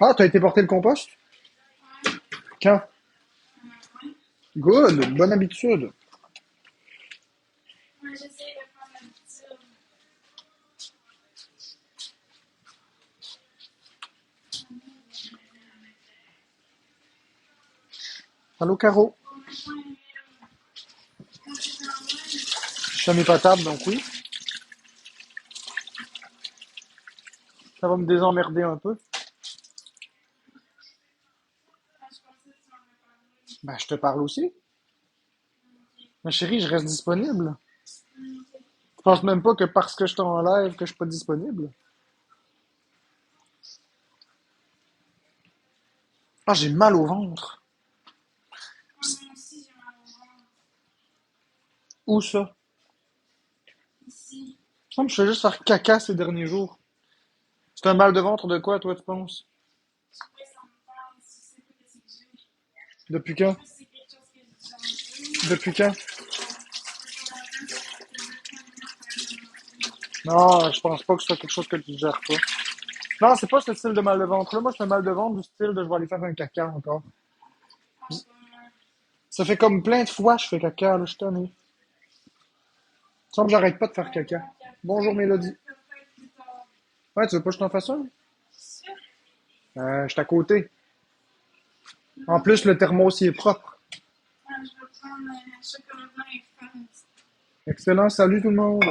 Ah, t'as été porter le compost? Quand? Good, bonne habitude. Allô, Caro? Je suis à mes potables, donc oui. Ça va me désemmerder un peu. Ben, je te parle aussi. Ma chérie, je reste disponible. Tu penses même pas que parce que je suis en live que je suis pas disponible? Ah, j'ai mal au ventre. Où ça? Il me semble que je fais juste faire caca ces derniers jours. C'est un mal de ventre de quoi, toi, tu penses? Depuis quand? Depuis quand? Non, je pense pas que ce soit quelque chose que tu gères pas. Non, c'est pas ce style de mal de ventre-là. Moi, c'est un mal de ventre du style de je vais aller faire un caca encore. Ça fait comme plein de fois que je fais caca, là, je suis tanné. Il me semble que j'arrête pas de faire caca. Bonjour, Mélodie. Ouais, tu veux pas que je t'en fasse un? Je suis à côté. En plus, le thermos, il est propre. Excellent, salut tout le monde.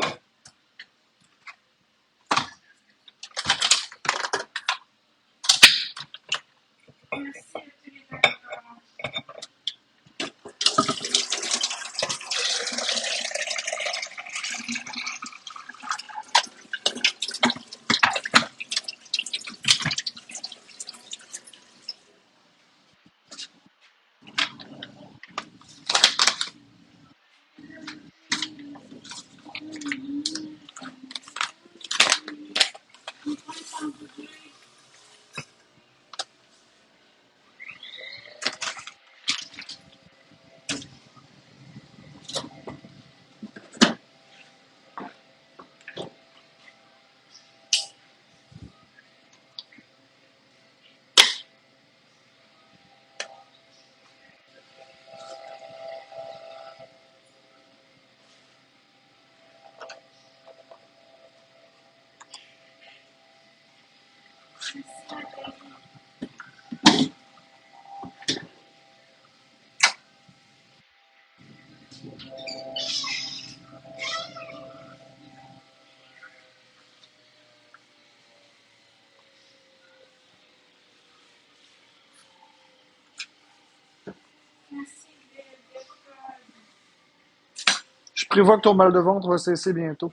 Je prévois que ton mal de ventre va cesser bientôt.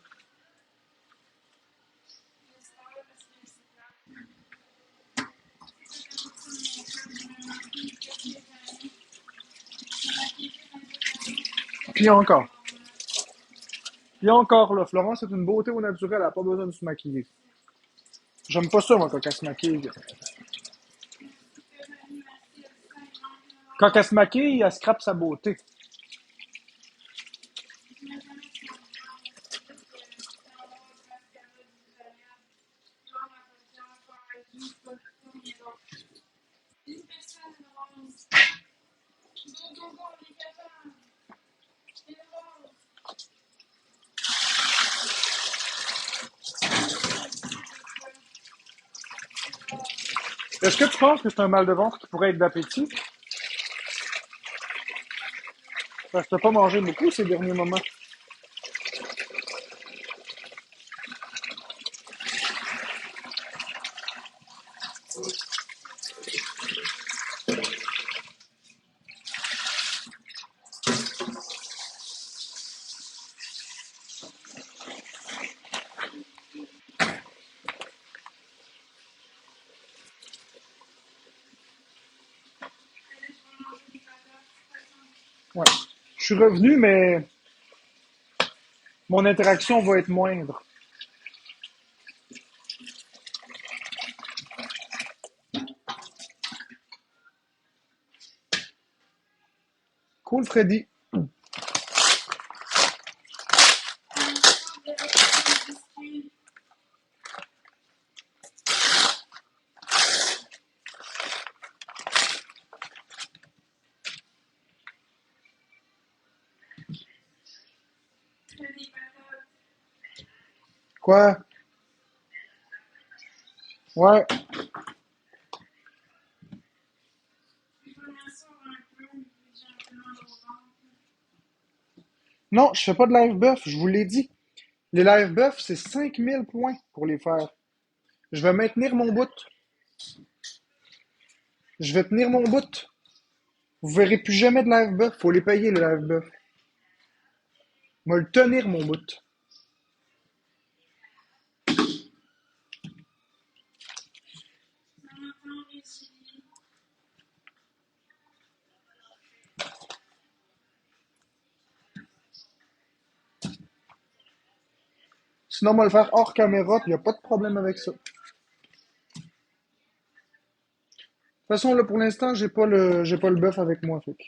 Puis encore. Puis encore, là, Florence est une beauté au naturel, elle n'a pas besoin de se maquiller. J'aime pas ça, moi, quand elle se maquille. Quand elle se maquille, elle scrape sa beauté. Est-ce que tu penses que c'est un mal de ventre qui pourrait être d'appétit? Parce que t'as pas mangé beaucoup ces derniers moments. Ouais. Je suis revenu, mais mon interaction va être moindre. Cool, Freddy. Quoi? Ouais. Non, je fais pas de live buff, je vous l'ai dit. Les live buff, c'est 5000 points pour les faire. Je vais maintenir mon bout. Je vais tenir mon bout. Vous verrez plus jamais de live buff. Faut les payer, les live buff. Moi, le tenir, mon bout. Sinon, on va le faire hors caméra, puis y a pas de problème avec ça. De toute façon, là, pour l'instant, j'ai pas le bœuf avec moi, fait que-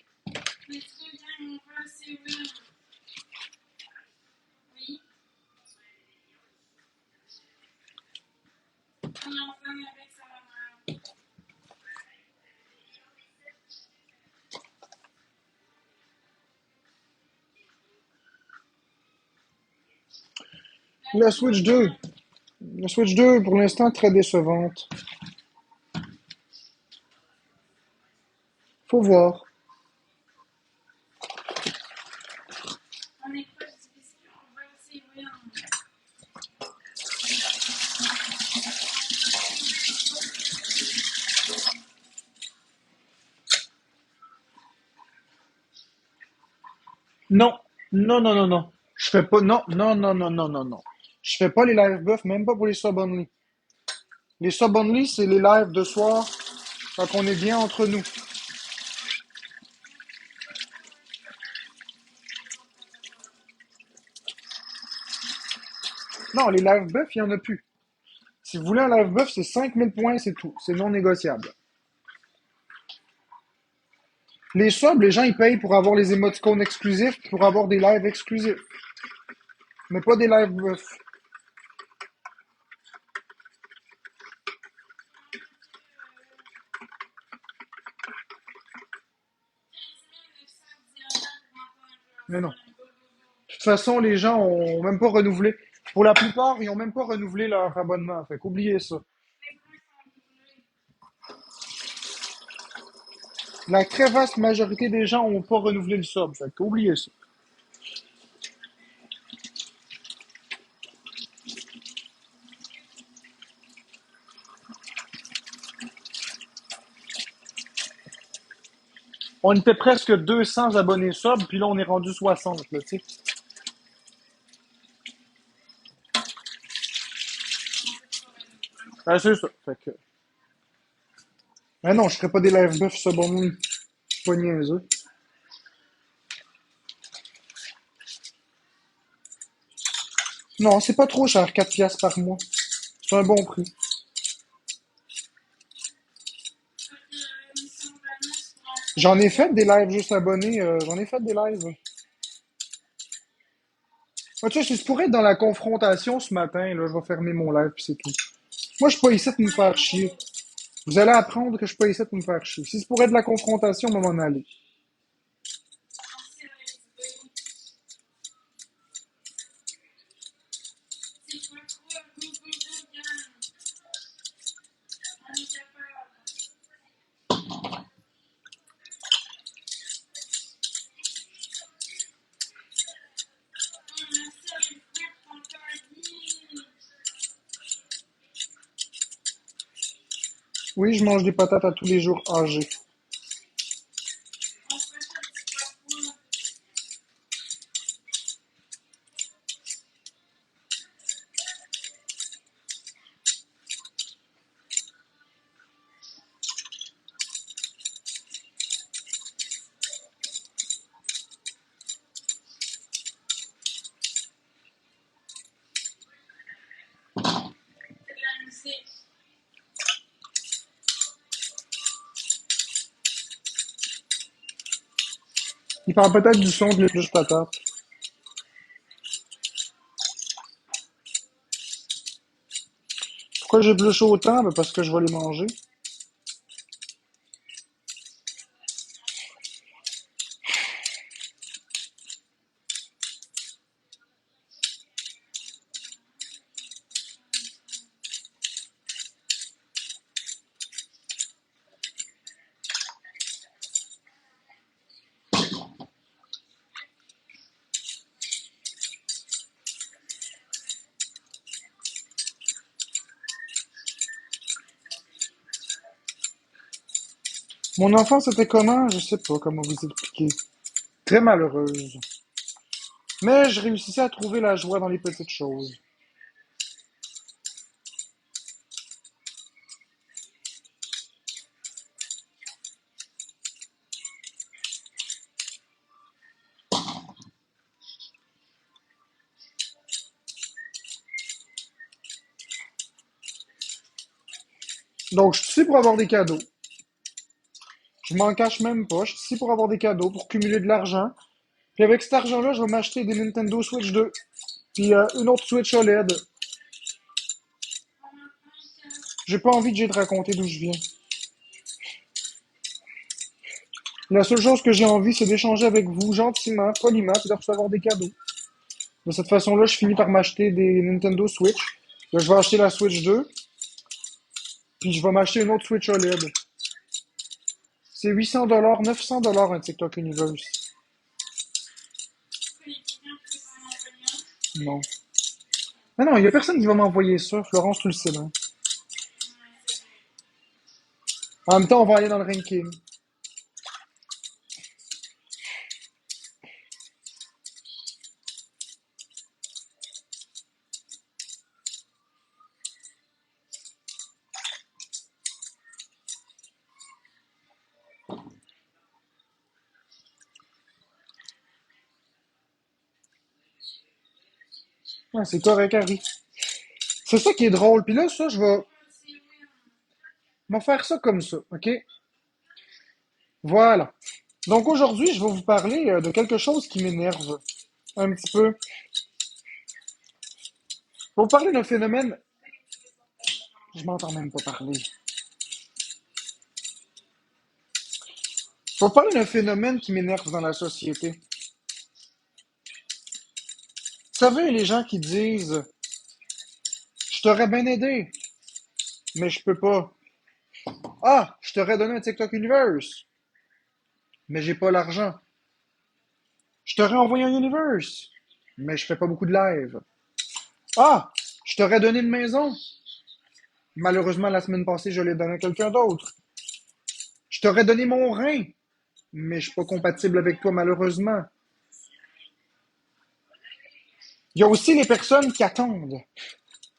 La Switch 2. La Switch 2, pour l'instant, très décevante. Faut voir. Non. Non, non, non, non. Je fais pas. Non, non, non, non, non, non, non. Je fais pas les live buff, même pas pour les sub only. Les sub only, c'est les lives de soir quand on est bien entre nous. Non, les live buff, il y en a plus. Si vous voulez un live buff, c'est 5000 points, c'est tout. C'est non négociable. Les subs, les gens, ils payent pour avoir les émoticônes exclusifs, pour avoir des lives exclusifs. Mais pas des lives buff. Mais non. De toute façon, les gens ont même pas renouvelé. Pour la plupart, ils ont même pas renouvelé leur abonnement. Fait qu'oubliez ça. La très vaste majorité des gens ont pas renouvelé le sub. Fait qu'oubliez ça. On était presque 200 abonnés sub, puis là, on est rendu 60, là, tu sais. Ben, c'est ça. Fait que... Ben non, je ferais pas des live buff sub only. Je suis pas niaiseux. Non, c'est pas trop cher, 4 piastres par mois. C'est un bon prix. J'en ai fait des lives juste abonnés. J'en ai fait des lives. Moi, tu sais, si je pourrais être dans la confrontation ce matin, là, je vais fermer mon live puis c'est tout. Moi, je suis pas ici pour me faire chier. Vous allez apprendre que je suis pas ici pour me faire chier. Si c'est pour être de la confrontation, on va m'en aller. Oui, je mange des patates à tous les jours âgées. Il parle peut-être du son de l'épluche patate. Pourquoi j'épluche autant? Ben parce que je vais les manger. Mon enfance était comment? Je sais pas comment vous expliquer. Très malheureuse. Mais je réussissais à trouver la joie dans les petites choses. Donc, je suis ici pour avoir des cadeaux. Je m'en cache même pas. Je suis ici pour avoir des cadeaux, pour cumuler de l'argent. Puis avec cet argent-là, je vais m'acheter des Nintendo Switch 2. Puis une autre Switch OLED. J'ai pas envie de te raconter d'où je viens. La seule chose que j'ai envie, c'est d'échanger avec vous gentiment, poliment, puis de recevoir des cadeaux. De cette façon-là, je finis par m'acheter des Nintendo Switch. Là, je vais acheter la Switch 2, puis je vais m'acheter une autre Switch OLED. C'est 800 $, 900 $ un TikTok Universe. Non. Mais non, il y a personne qui va m'envoyer ça. Florence, tu le sais bien. En même temps, on va aller dans le ranking. Ouais, c'est correct, Harry. C'est ça qui est drôle. Puis là, ça, je vais m'en faire ça comme ça, OK? Voilà. Donc aujourd'hui, je vais vous parler de quelque chose qui m'énerve un petit peu. Je vais vous parler d'un phénomène. Je m'entends même pas parler. Je vais vous parler d'un phénomène qui m'énerve dans la société. Vous savez, les gens qui disent je t'aurais bien aidé, mais je peux pas. Ah, je t'aurais donné un TikTok Universe, mais j'ai pas l'argent. Je t'aurais envoyé un Universe, mais je fais pas beaucoup de live. Ah, je t'aurais donné une maison. Malheureusement, la semaine passée, je l'ai donné à quelqu'un d'autre. Je t'aurais donné mon rein, mais je suis pas compatible avec toi, malheureusement. Il y a aussi les personnes qui attendent.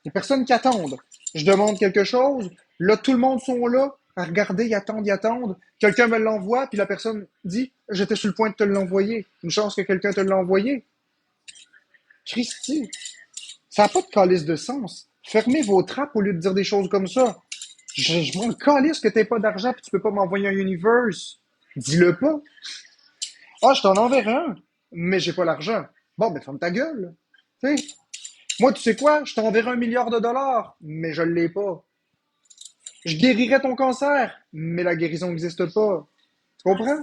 Les personnes qui attendent. Je demande quelque chose, là, tout le monde sont là, à regarder, ils attendent. Quelqu'un me l'envoie, puis la personne dit j'étais sur le point de te l'envoyer. Une chance que quelqu'un te l'a envoyé. Christy, ça n'a pas de calice de sens. Fermez vos trappes au lieu de dire des choses comme ça. Je m'en calisse que t'aies pas d'argent puis tu peux pas m'envoyer un universe. Dis-le pas. Ah, je t'en enverrai un, mais j'ai pas l'argent. Bon, ben ferme ta gueule. Tu sais, moi, tu sais quoi? Je t'enverrai 1 milliard de dollars, mais je l'ai pas. Je guérirai ton cancer, mais la guérison n'existe pas. Tu comprends?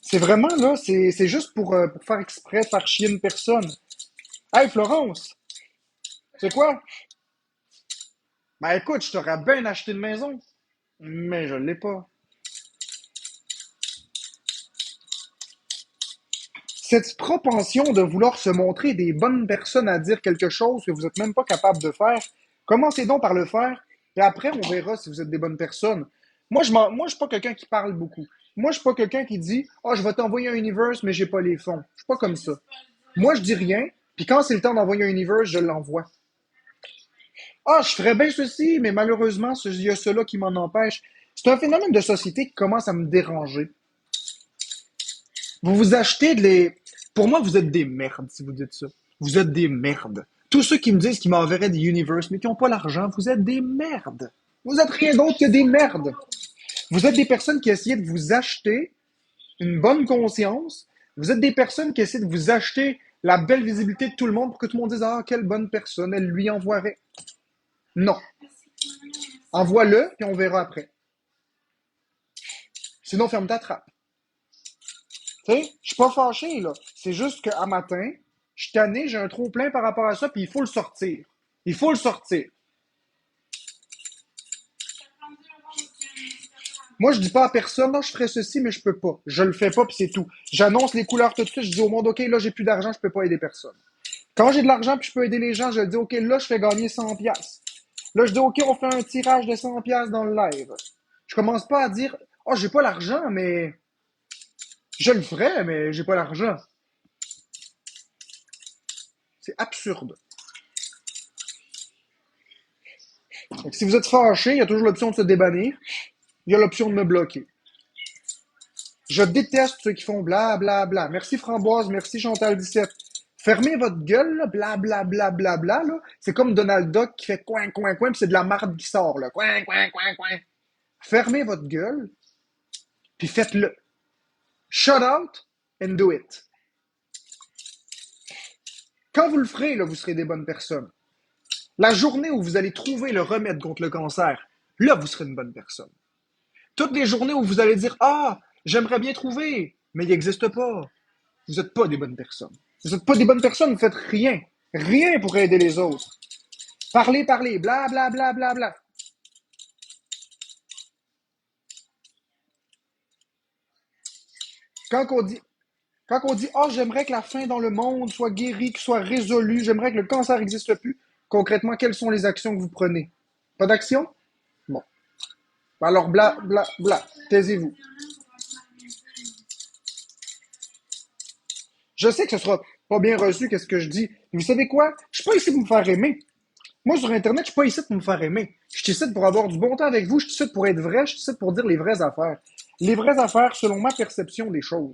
C'est vraiment là, c'est juste pour faire exprès, faire chier une personne. Hey Florence, c'est quoi? Ben écoute, je t'aurais bien acheté une maison, mais je l'ai pas. Cette propension de vouloir se montrer des bonnes personnes à dire quelque chose que vous n'êtes même pas capable de faire, commencez donc par le faire, et après on verra si vous êtes des bonnes personnes. Moi, je suis pas quelqu'un qui parle beaucoup. Moi, je suis pas quelqu'un qui dit « Ah, oh, je vais t'envoyer un universe, mais j'ai pas les fonds. » Je suis pas comme ça. Moi, je dis rien, puis quand c'est le temps d'envoyer un universe, je l'envoie. Ah, je ferais bien ceci, mais malheureusement, il y a cela qui m'en empêche. C'est un phénomène de société qui commence à me déranger. Vous vous achetez de les... Pour moi, vous êtes des merdes si vous dites ça. Vous êtes des merdes. Tous ceux qui me disent qu'ils m'enverraient des universe, mais qui n'ont pas l'argent, vous êtes des merdes. Vous êtes rien d'autre que des merdes. Vous êtes des personnes qui essayaient de vous acheter une bonne conscience. Vous êtes des personnes qui essaient de vous acheter la belle visibilité de tout le monde pour que tout le monde dise ah, quelle bonne personne, elle lui envoierait. Non. Envoie-le, puis on verra après. Sinon, ferme ta trappe. Tu sais, je suis pas fâché, là. C'est juste qu'à matin, je suis tanné, j'ai un trop plein par rapport à ça, puis il faut le sortir. Il faut le sortir. Moi, je dis pas à personne, non, je ferais ceci, mais je peux pas. Je le fais pas, puis c'est tout. J'annonce les couleurs tout de suite, je dis au monde, OK, là, j'ai plus d'argent, je peux pas aider personne. Quand j'ai de l'argent, puis je peux aider les gens, je dis, OK, là, je fais gagner 100 pièces. Là, je dis, OK, on fait un tirage de 100 pièces dans le live. Je commence pas à dire, Oh, j'ai pas l'argent, mais je le ferais, mais j'ai pas l'argent. C'est absurde. Donc, si vous êtes fâché, il y a toujours l'option de se débannir. Il y a l'option de me bloquer. Je déteste ceux qui font bla bla bla. Merci Framboise, merci Chantal 17. Fermez votre gueule, là, bla bla bla bla bla, là. C'est comme Donald Duck qui fait coin coin coin, puis c'est de la marde qui sort, là. Coin coin coin coin. Fermez votre gueule, puis faites-le. Shut out and do it. Quand vous le ferez, là, vous serez des bonnes personnes. La journée où vous allez trouver le remède contre le cancer, là, vous serez une bonne personne. Toutes les journées où vous allez dire ah, j'aimerais bien trouver, mais il n'existe pas. Vous n'êtes pas des bonnes personnes. Vous n'êtes pas des bonnes personnes, vous faites rien. Rien pour aider les autres. Parlez, parlez, bla bla bla bla bla. Quand on dit, quand on dit oh, j'aimerais que la faim dans le monde soit guérie, que soit résolue, j'aimerais que le cancer n'existe plus, concrètement, quelles sont les actions que vous prenez? Pas d'action? Bon. Alors, bla bla bla, taisez-vous. Je sais que ce sera pas bien reçu, qu'est-ce que je dis. Mais vous savez quoi? Je suis pas ici pour me faire aimer. Moi, sur Internet, je suis pas ici pour me faire aimer. Je suis ici pour avoir du bon temps avec vous. Je suis ici pour être vrai. Je suis ici pour dire les vraies affaires. Les vraies affaires selon ma perception des choses.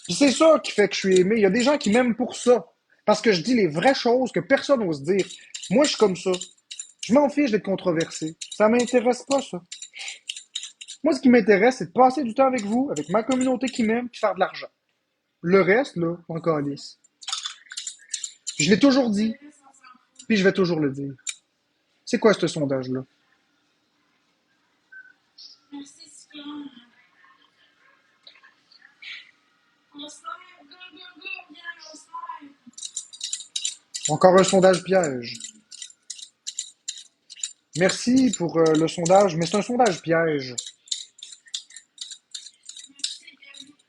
Puis c'est ça qui fait que je suis aimé. Il y a des gens qui m'aiment pour ça. Parce que je dis les vraies choses que personne n'ose dire. Moi, je suis comme ça. Je m'en fiche d'être controversé. Ça m'intéresse pas, ça. Moi, ce qui m'intéresse, c'est de passer du temps avec vous, avec ma communauté qui m'aime, puis faire de l'argent. Le reste, là, en calisse. Je l'ai toujours dit, puis je vais toujours le dire. C'est quoi ce sondage-là? Encore un sondage piège. Merci pour le sondage, mais c'est un sondage piège.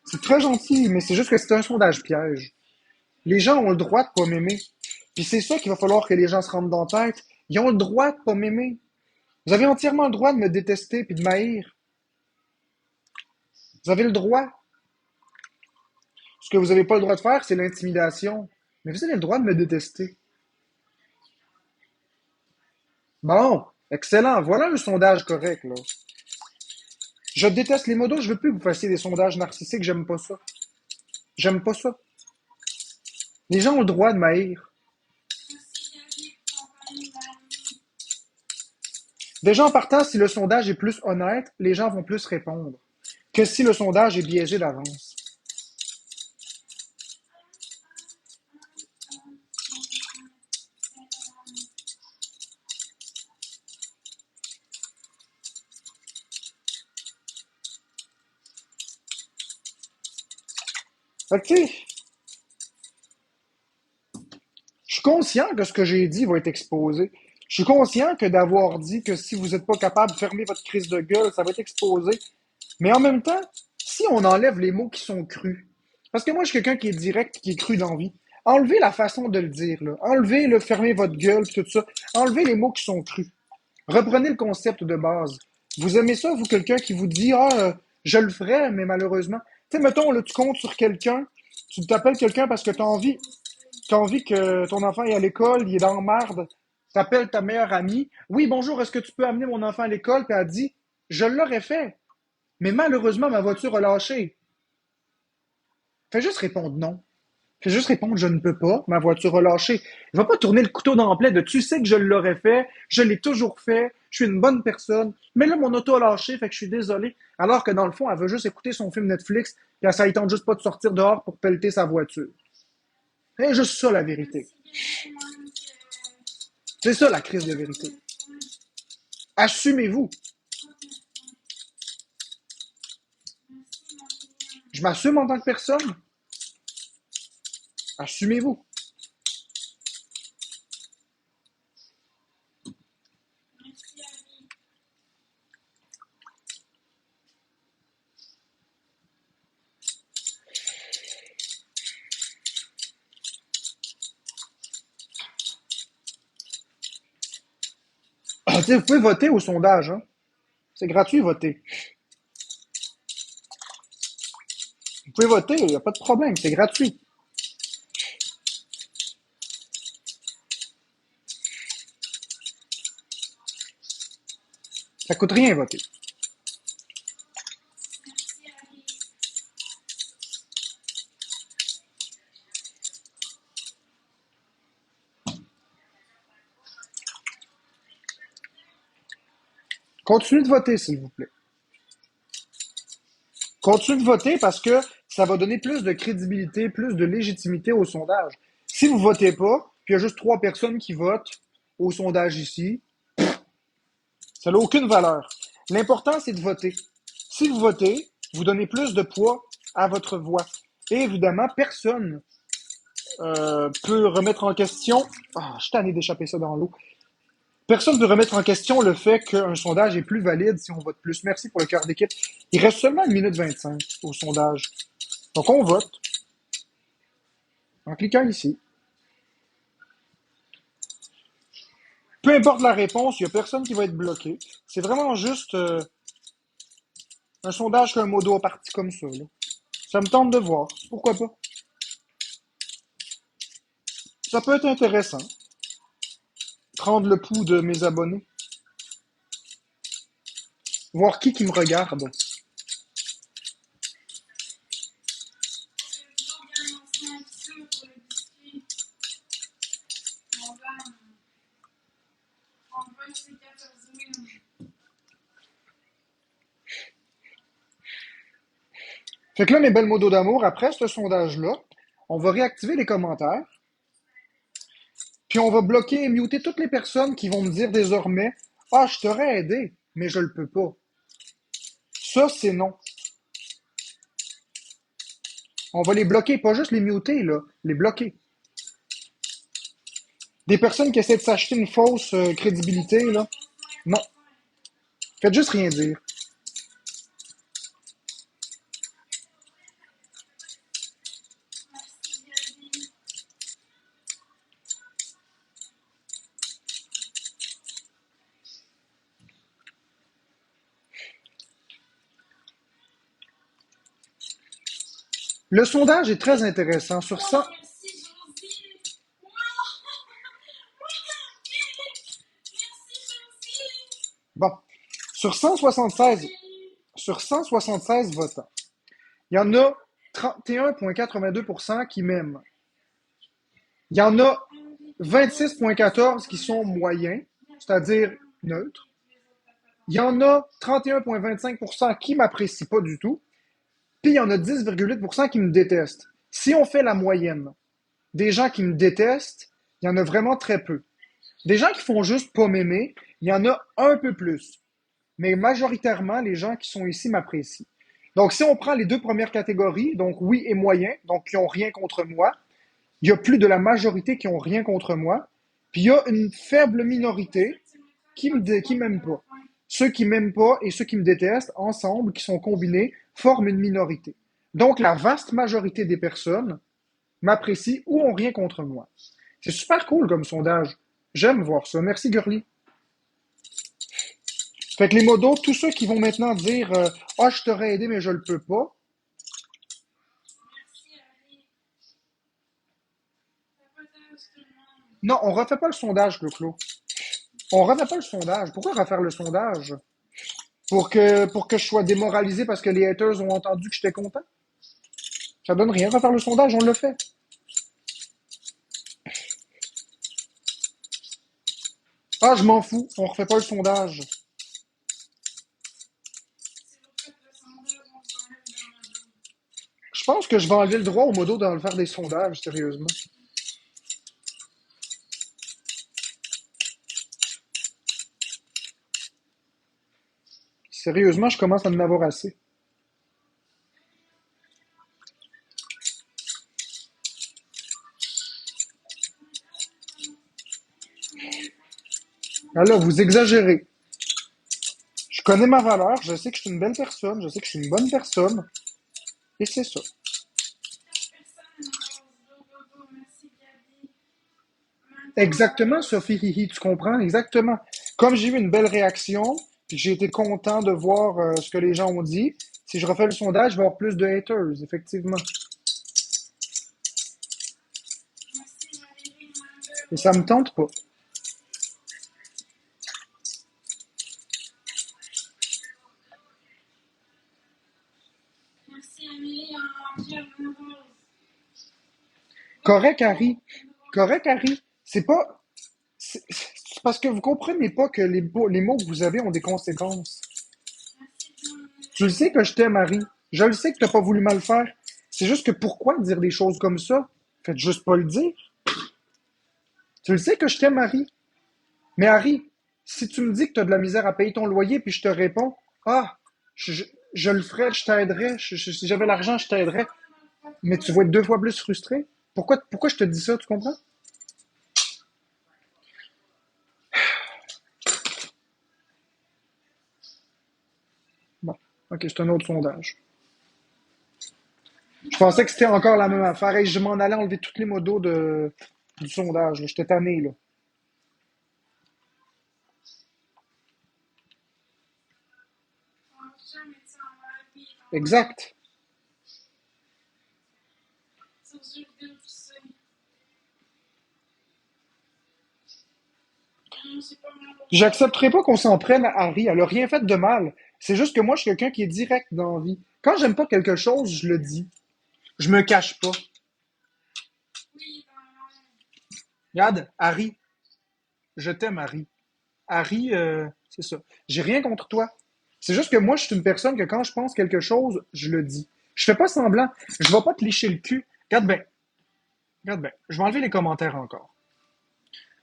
C'est très gentil, mais c'est juste que c'est un sondage piège. Les gens ont le droit de pas m'aimer. Puis c'est ça qu'il va falloir que les gens se rendent dans la tête. Ils ont le droit de pas m'aimer. Vous avez entièrement le droit de me détester puis de m'haïr. Vous avez le droit. Ce que vous n'avez pas le droit de faire, c'est l'intimidation. Mais vous avez le droit de me détester. Bon, excellent. Voilà un sondage correct, là. Je déteste les modos, je veux plus que vous fassiez des sondages narcissiques, j'aime pas ça. J'aime pas ça. Les gens ont le droit de m'haïr. Déjà en partant, si le sondage est plus honnête, les gens vont plus répondre que si le sondage est biaisé d'avance. Fait que, tu sais, je suis conscient que ce que j'ai dit va être exposé. Je suis conscient que d'avoir dit que si vous n'êtes pas capable de fermer votre crise de gueule, ça va être exposé. Mais en même temps, si on enlève les mots qui sont crus, parce que moi, je suis quelqu'un qui est direct, qui est cru dans la vie, enlevez la façon de le dire, là. Enlevez le fermez votre gueule, pis tout ça. Enlevez les mots qui sont crus. Reprenez le concept de base. Vous aimez ça, vous, quelqu'un qui vous dit, ah, je le ferais, mais malheureusement. Tu sais, mettons, là, tu comptes sur quelqu'un, tu t'appelles quelqu'un parce que t'as envie que ton enfant est à l'école, il est dans la marde, t'appelles ta meilleure amie. Oui, bonjour, est-ce que tu peux amener mon enfant à l'école? Puis elle dit, je l'aurais fait. Mais malheureusement, ma voiture a lâché. Fais juste répondre non. Fais juste répondre je ne peux pas, ma voiture a lâché. Il va pas tourner le couteau dans la plaie de tu sais que je l'aurais fait, je l'ai toujours fait, je suis une bonne personne, mais là mon auto a lâché, fait que je suis désolé. Alors que dans le fond, elle veut juste écouter son film Netflix, puis ça ne tente juste pas de sortir dehors pour pelleter sa voiture. C'est juste ça la vérité. C'est ça la crise de vérité. Assumez-vous. Je m'assume en tant que personne. Assumez-vous. Vous pouvez voter au sondage. Hein? C'est gratuit, voter. pouvez voter, il n'y a pas de problème, c'est gratuit. Ça coûte rien voter. Continuez de voter, s'il vous plaît. Continuez de voter parce que ça va donner plus de crédibilité, plus de légitimité au sondage. Si vous votez pas, puis il y a juste 3 personnes qui votent au sondage ici, ça n'a aucune valeur. L'important, c'est de voter. Si vous votez, vous donnez plus de poids à votre voix. Et évidemment, personne peut remettre en question. Ah, je suis tanné d'échapper ça dans l'eau. Personne ne peut remettre en question le fait qu'un sondage est plus valide si on vote plus. Merci pour le cœur d'équipe. Il reste seulement 1 minute 25 au sondage. Donc, on vote en cliquant ici. Peu importe la réponse, il n'y a personne qui va être bloqué. C'est vraiment juste un sondage qu'un modo a parti comme ça. Là. Ça me tente de voir. Pourquoi pas? Ça peut être intéressant. Prendre le pouls de mes abonnés. Voir qui me regarde. Fait que là, mes belles modos d'amour, après ce sondage-là, on va réactiver les commentaires. Puis on va bloquer et muter toutes les personnes qui vont me dire désormais ah, je t'aurais aidé, mais je le peux pas. Ça, c'est non. On va les bloquer, pas juste les muter, là, les bloquer. Des personnes qui essaient de s'acheter une fausse crédibilité, là. Non. Faites juste rien dire. Le sondage est très intéressant. Sur 100... Bon. Sur 176, sur 176 votants, il y en a 31,82% qui m'aiment. Il y en a 26,14 qui sont moyens, c'est-à-dire neutres. Il y en a 31,25% qui m'apprécient pas du tout. Puis il y en a 10,8% qui me détestent. Si on fait la moyenne des gens qui me détestent, il y en a vraiment très peu. Des gens qui font juste pas m'aimer, il y en a un peu plus. Mais majoritairement, les gens qui sont ici m'apprécient. Donc, si on prend les 2 premières catégories, donc oui et moyen, donc qui ont rien contre moi, il y a plus de la majorité qui ont rien contre moi, puis il y a une faible minorité qui m'aiment pas. Ceux qui m'aiment pas et ceux qui me détestent, ensemble, qui sont combinés, forment une minorité. Donc, la vaste majorité des personnes m'apprécient ou ont rien contre moi. C'est super cool comme sondage. J'aime voir ça. Merci, Gurley. Fait que les modos, tous ceux qui vont maintenant dire ah, je t'aurais aidé, mais je le peux pas. Non, on refait pas le sondage, Clo-Clo. On refait pas le sondage. Pourquoi refaire le sondage? Pour que je sois démoralisé parce que les haters ont entendu que j'étais content? Ça donne rien. Refaire le sondage, on le fait. Ah, je m'en fous. On refait pas le sondage. Je pense que je vais enlever le droit au modo de faire des sondages, sérieusement. Sérieusement, je commence à en avoir assez. Alors, vous exagérez. Je connais ma valeur, je sais que je suis une belle personne, je sais que je suis une bonne personne, et c'est ça. Exactement, Sophie Hihi, tu comprends? Exactement. Comme j'ai eu une belle réaction, puis j'ai été content de voir ce que les gens ont dit, Si je refais le sondage, je vais avoir plus de haters, effectivement. Et ça me tente pas. Correct, Harry. Correct, Harry. C'est parce que vous comprenez pas que les mots que vous avez ont des conséquences. Je le sais que je t'aime, Harry. Je le sais que t'as pas voulu mal faire. C'est juste que pourquoi dire des choses comme ça? Faites juste pas le dire. Tu le sais que je t'aime, Harry. Mais Harry, si tu me dis que tu as de la misère à payer ton loyer, puis je te réponds, ah, je le ferais, je t'aiderais, si j'avais l'argent, je t'aiderais, mais tu vas être deux fois plus frustré. Pourquoi je te dis ça, tu comprends? Bon, ok, c'est un autre sondage. Je pensais que c'était encore la même affaire. Et je m'en allais enlever tous les modos du sondage. Là. J'étais tanné, là. Exact. J'accepterai pas qu'on s'en prenne à Harry. Elle a rien fait de mal. C'est juste que moi, je suis quelqu'un qui est direct dans la vie. Quand j'aime pas quelque chose, je le dis. Je me cache pas. Regarde, Harry, je t'aime, Harry. Harry, c'est ça. J'ai rien contre toi. C'est juste que moi, je suis une personne que quand je pense quelque chose, je le dis. Je fais pas semblant. Je vais pas te licher le cul. Regarde bien. Regarde bien. Je vais enlever les commentaires encore.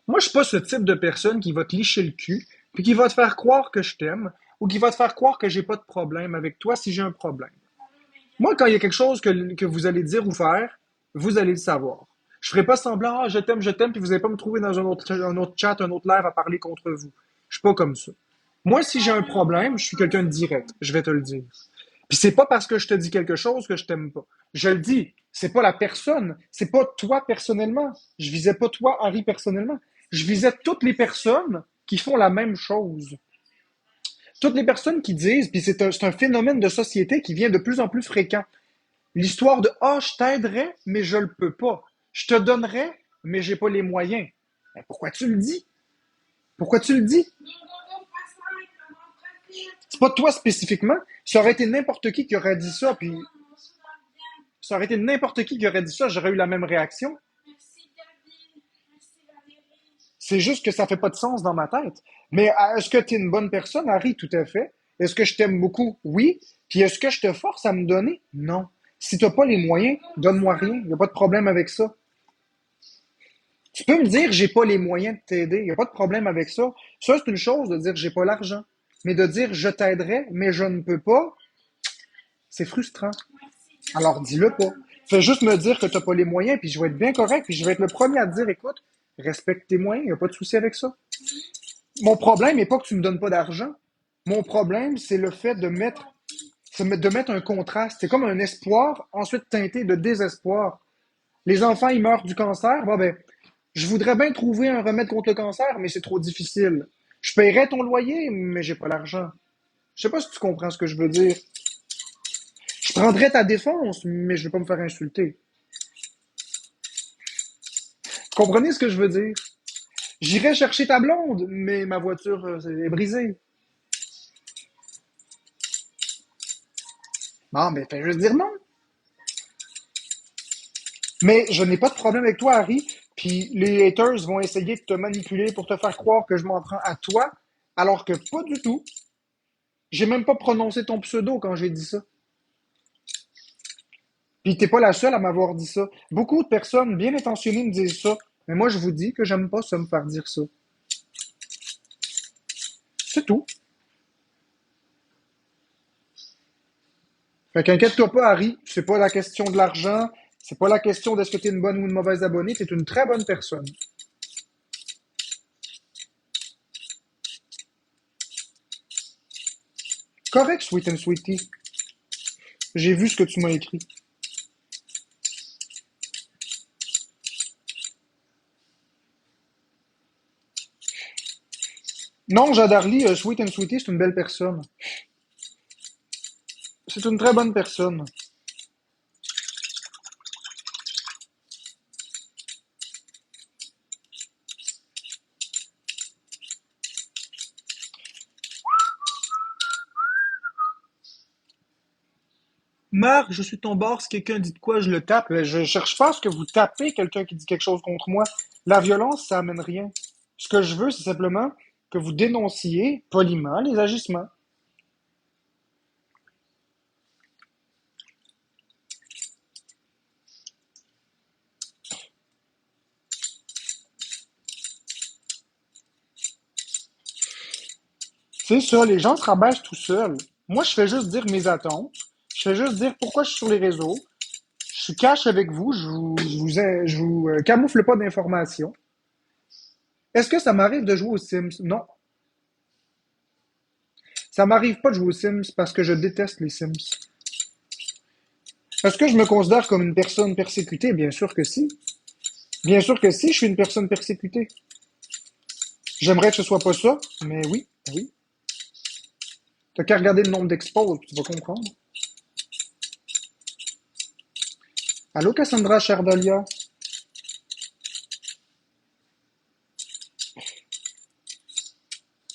Moi, je suis pas ce type de personne qui va te licher le cul, puis qui va te faire croire que je t'aime, ou qui va te faire croire que j'ai pas de problème avec toi si j'ai un problème. Moi, quand il y a quelque chose que vous allez dire ou faire, vous allez le savoir. Je ferai pas semblant, ah, je t'aime, puis vous allez pas me trouver dans un autre chat, un autre live à parler contre vous. Je suis pas comme ça. Moi, si j'ai un problème, je suis quelqu'un de direct. Je vais te le dire. Puis c'est pas parce que je te dis quelque chose que je t'aime pas. Je le dis. C'est pas la personne. C'est pas toi personnellement. Je visais pas toi, Harry, personnellement. Je visais toutes les personnes qui font la même chose. Toutes les personnes qui disent, puis c'est un phénomène de société qui vient de plus en plus fréquent. L'histoire de ah, je t'aiderais, mais je le peux pas. Je te donnerais, mais j'ai pas les moyens. Mais pourquoi tu le dis? Pourquoi tu le dis? C'est pas toi spécifiquement. Ça aurait été n'importe qui aurait dit ça, puis ça aurait été n'importe qui aurait dit ça, j'aurais eu la même réaction. C'est juste que ça fait pas de sens dans ma tête. Mais est-ce que tu es une bonne personne, Harry? Tout à fait. Est-ce que je t'aime beaucoup? Oui. Puis est-ce que je te force à me donner? Non. Si t'as pas les moyens, donne-moi rien. Il n'y a pas de problème avec ça. Tu peux me dire j'ai pas les moyens de t'aider. Il n'y a pas de problème avec ça. Ça, c'est une chose de dire j'ai pas l'argent. Mais de dire je t'aiderai, mais je ne peux pas, c'est frustrant. Alors dis-le pas. Fais juste me dire que t'as pas les moyens, puis je vais être bien correct, puis je vais être le premier à te dire, écoute, respecte tes moyens, il n'y a pas de souci avec ça. Mon problème n'est pas que tu me donnes pas d'argent. Mon problème, c'est le fait de mettre un contraste. C'est comme un espoir, ensuite teinté de désespoir. Les enfants, ils meurent du cancer. Bon, ben, je voudrais bien trouver un remède contre le cancer, mais c'est trop difficile. Je paierais ton loyer, mais j'ai pas l'argent. Je sais pas si tu comprends ce que je veux dire. Je prendrais ta défense, mais je vais pas me faire insulter. Comprenez ce que je veux dire? J'irai chercher ta blonde, mais ma voiture est brisée. Non, mais fais juste dire non. Mais je n'ai pas de problème avec toi, Harry. Puis les haters vont essayer de te manipuler pour te faire croire que je m'en prends à toi, alors que pas du tout. J'ai même pas prononcé ton pseudo quand j'ai dit ça. Puis t'es pas la seule à m'avoir dit ça. Beaucoup de personnes bien intentionnées me disent ça. Mais moi, je vous dis que j'aime pas ça me faire dire ça. C'est tout. Fait qu'inquiète-toi pas, Harry. C'est pas la question de l'argent. C'est pas la question d'est-ce que t'es une bonne ou une mauvaise abonnée. T'es une très bonne personne. Correct, Sweet and Sweetie. J'ai vu ce que tu m'as écrit. Non, Jadarly, Sweet and Sweetie, c'est une belle personne. C'est une très bonne personne. Marc, je suis ton bord, si quelqu'un dit de quoi, je le tape. Je cherche pas à ce que vous tapez quelqu'un qui dit quelque chose contre moi. La violence, ça amène rien. Ce que je veux, c'est simplement que vous dénonciez poliment les agissements. C'est ça, les gens se rabaissent tout seuls. Moi, je fais juste dire mes attentes. Je fais juste dire pourquoi je suis sur les réseaux. Je suis cash avec vous. Je vous camoufle pas d'informations. Est-ce que ça m'arrive de jouer aux Sims? Non. Ça m'arrive pas de jouer aux Sims parce que je déteste les Sims. Est-ce que je me considère comme une personne persécutée? Bien sûr que si. Bien sûr que si, je suis une personne persécutée. J'aimerais que ce soit pas ça, mais oui, oui. T'as qu'à regarder le nombre d'expos, tu vas comprendre. Allô, Cassandra Chardalia?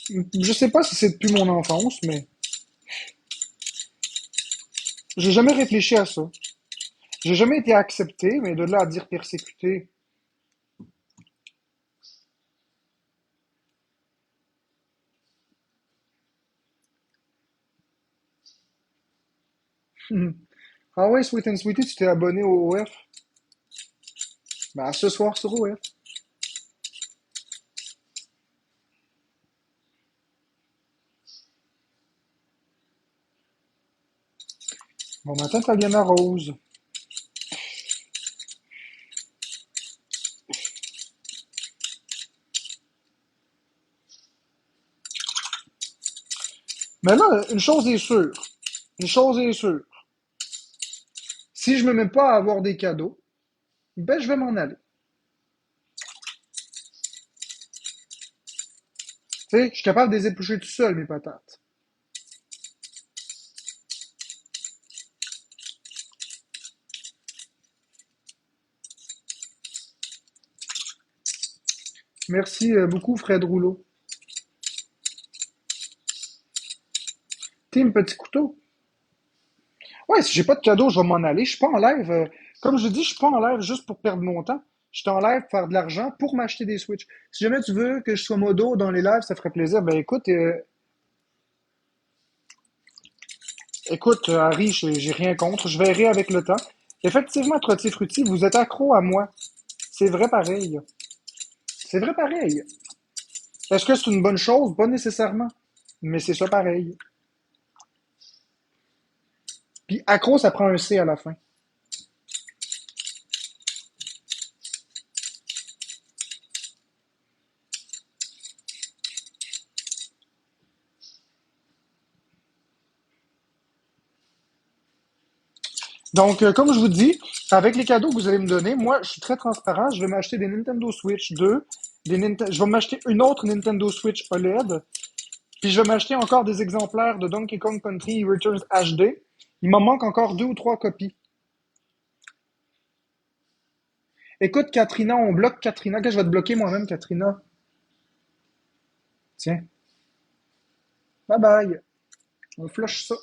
Je sais pas si c'est depuis mon enfance, mais j'ai jamais réfléchi à ça. J'ai jamais été accepté, mais de là à dire persécuté. Ah ouais, Sweet and Sweetie, tu t'es abonné au OF? Bah, ce soir sur OF. Bon matin, Fabiana Rose. Mais là, une chose est sûre. Une chose est sûre. Si je me mets pas à avoir des cadeaux, ben je vais m'en aller. Tu sais, je suis capable de les éplucher tout seul, mes patates. Merci beaucoup, Fred Rouleau. Team Petit Couteau. Ouais, si j'ai pas de cadeau, je vais m'en aller. Je suis pas en live. Comme je dis, je suis pas en live juste pour perdre mon temps. Je suis en live pour faire de l'argent pour m'acheter des Switch. Si jamais tu veux que je sois modo dans les lives, ça ferait plaisir. Ben écoute, Harry, j'ai rien contre. Je verrai avec le temps. Effectivement, Trotti Frutti, vous êtes accro à moi. C'est vrai pareil. C'est vrai pareil. Est-ce que c'est une bonne chose? Pas nécessairement. Mais c'est ça pareil. Puis accro, ça prend un C à la fin. Donc, comme je vous dis, avec les cadeaux que vous allez me donner, moi, je suis très transparent. Je vais m'acheter des Nintendo Switch 2, je vais m'acheter une autre Nintendo Switch OLED, puis je vais m'acheter encore des exemplaires de Donkey Kong Country Returns HD. Il m'en manque encore 2 ou 3 copies. Écoute, Katrina, on bloque Katrina. Que je vais te bloquer moi-même, Katrina. Tiens. Bye bye. On flush ça.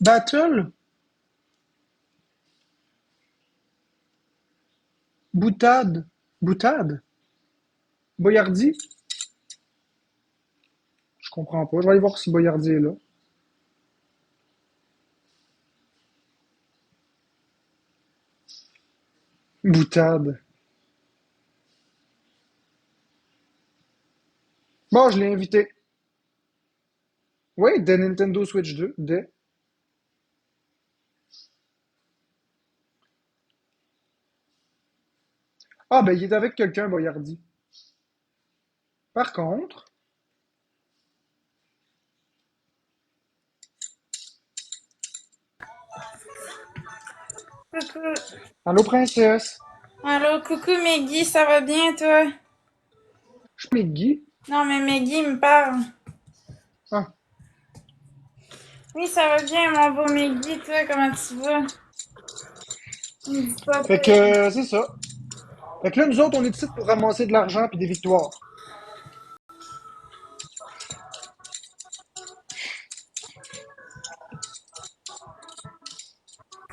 Battle? Boutade? Boutade? Boyardi? Je comprends pas. Je vais aller voir si Boyardi est là. Boutade. Bon, je l'ai invité. Oui, de Nintendo Switch 2. De. Ah, ben, il est avec quelqu'un, Boyardi. Par contre, Coucou. Allô, princesse? Allô, coucou Meggy, ça va bien toi? Je suis Guy. Non mais Meggy me parle. Ah. Oui, ça va bien mon beau Meggy, toi, comment tu vas? Il me dit pas Fait toi. que, c'est ça. Fait que là, nous autres, on est ici pour ramasser de l'argent puis des victoires.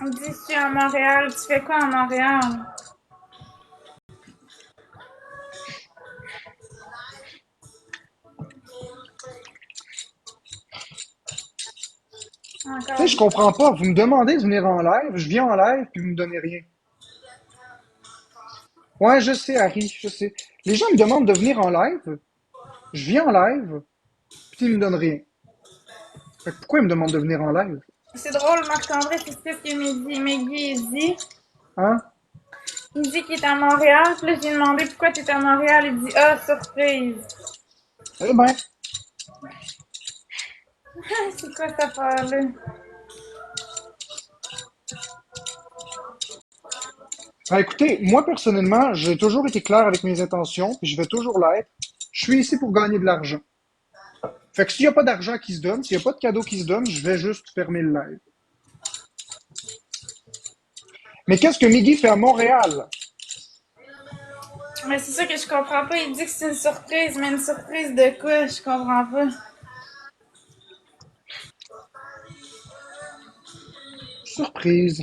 Il me dit je suis à Montréal, tu fais quoi à Montréal? Tu sais, Encore. je comprends pas. Vous me demandez de venir en live, je viens en live puis vous me donnez rien. Ouais, je sais, Harry, je sais. Les gens me demandent de venir en live, je viens en live, puis ils me donnent rien. Fait que pourquoi ils me demandent de venir en live? C'est drôle, Marc-André, c'est ce que Meggy il dit. Hein? Il dit qu'il est à Montréal, puis là j'ai demandé pourquoi t'es à Montréal, il dit ah, surprise. Eh ben, C'est quoi cette affaire-là? écoutez, moi personnellement, j'ai toujours été clair avec mes intentions, puis je vais toujours l'être. Je suis ici pour gagner de l'argent. Fait que s'il n'y a pas d'argent qui se donne, s'il n'y a pas de cadeau qui se donne, je vais juste fermer le live. Mais qu'est-ce que Miggy fait à Montréal? Mais c'est ça que je comprends pas, il dit que c'est une surprise, mais une surprise de quoi? Je comprends pas. Surprise.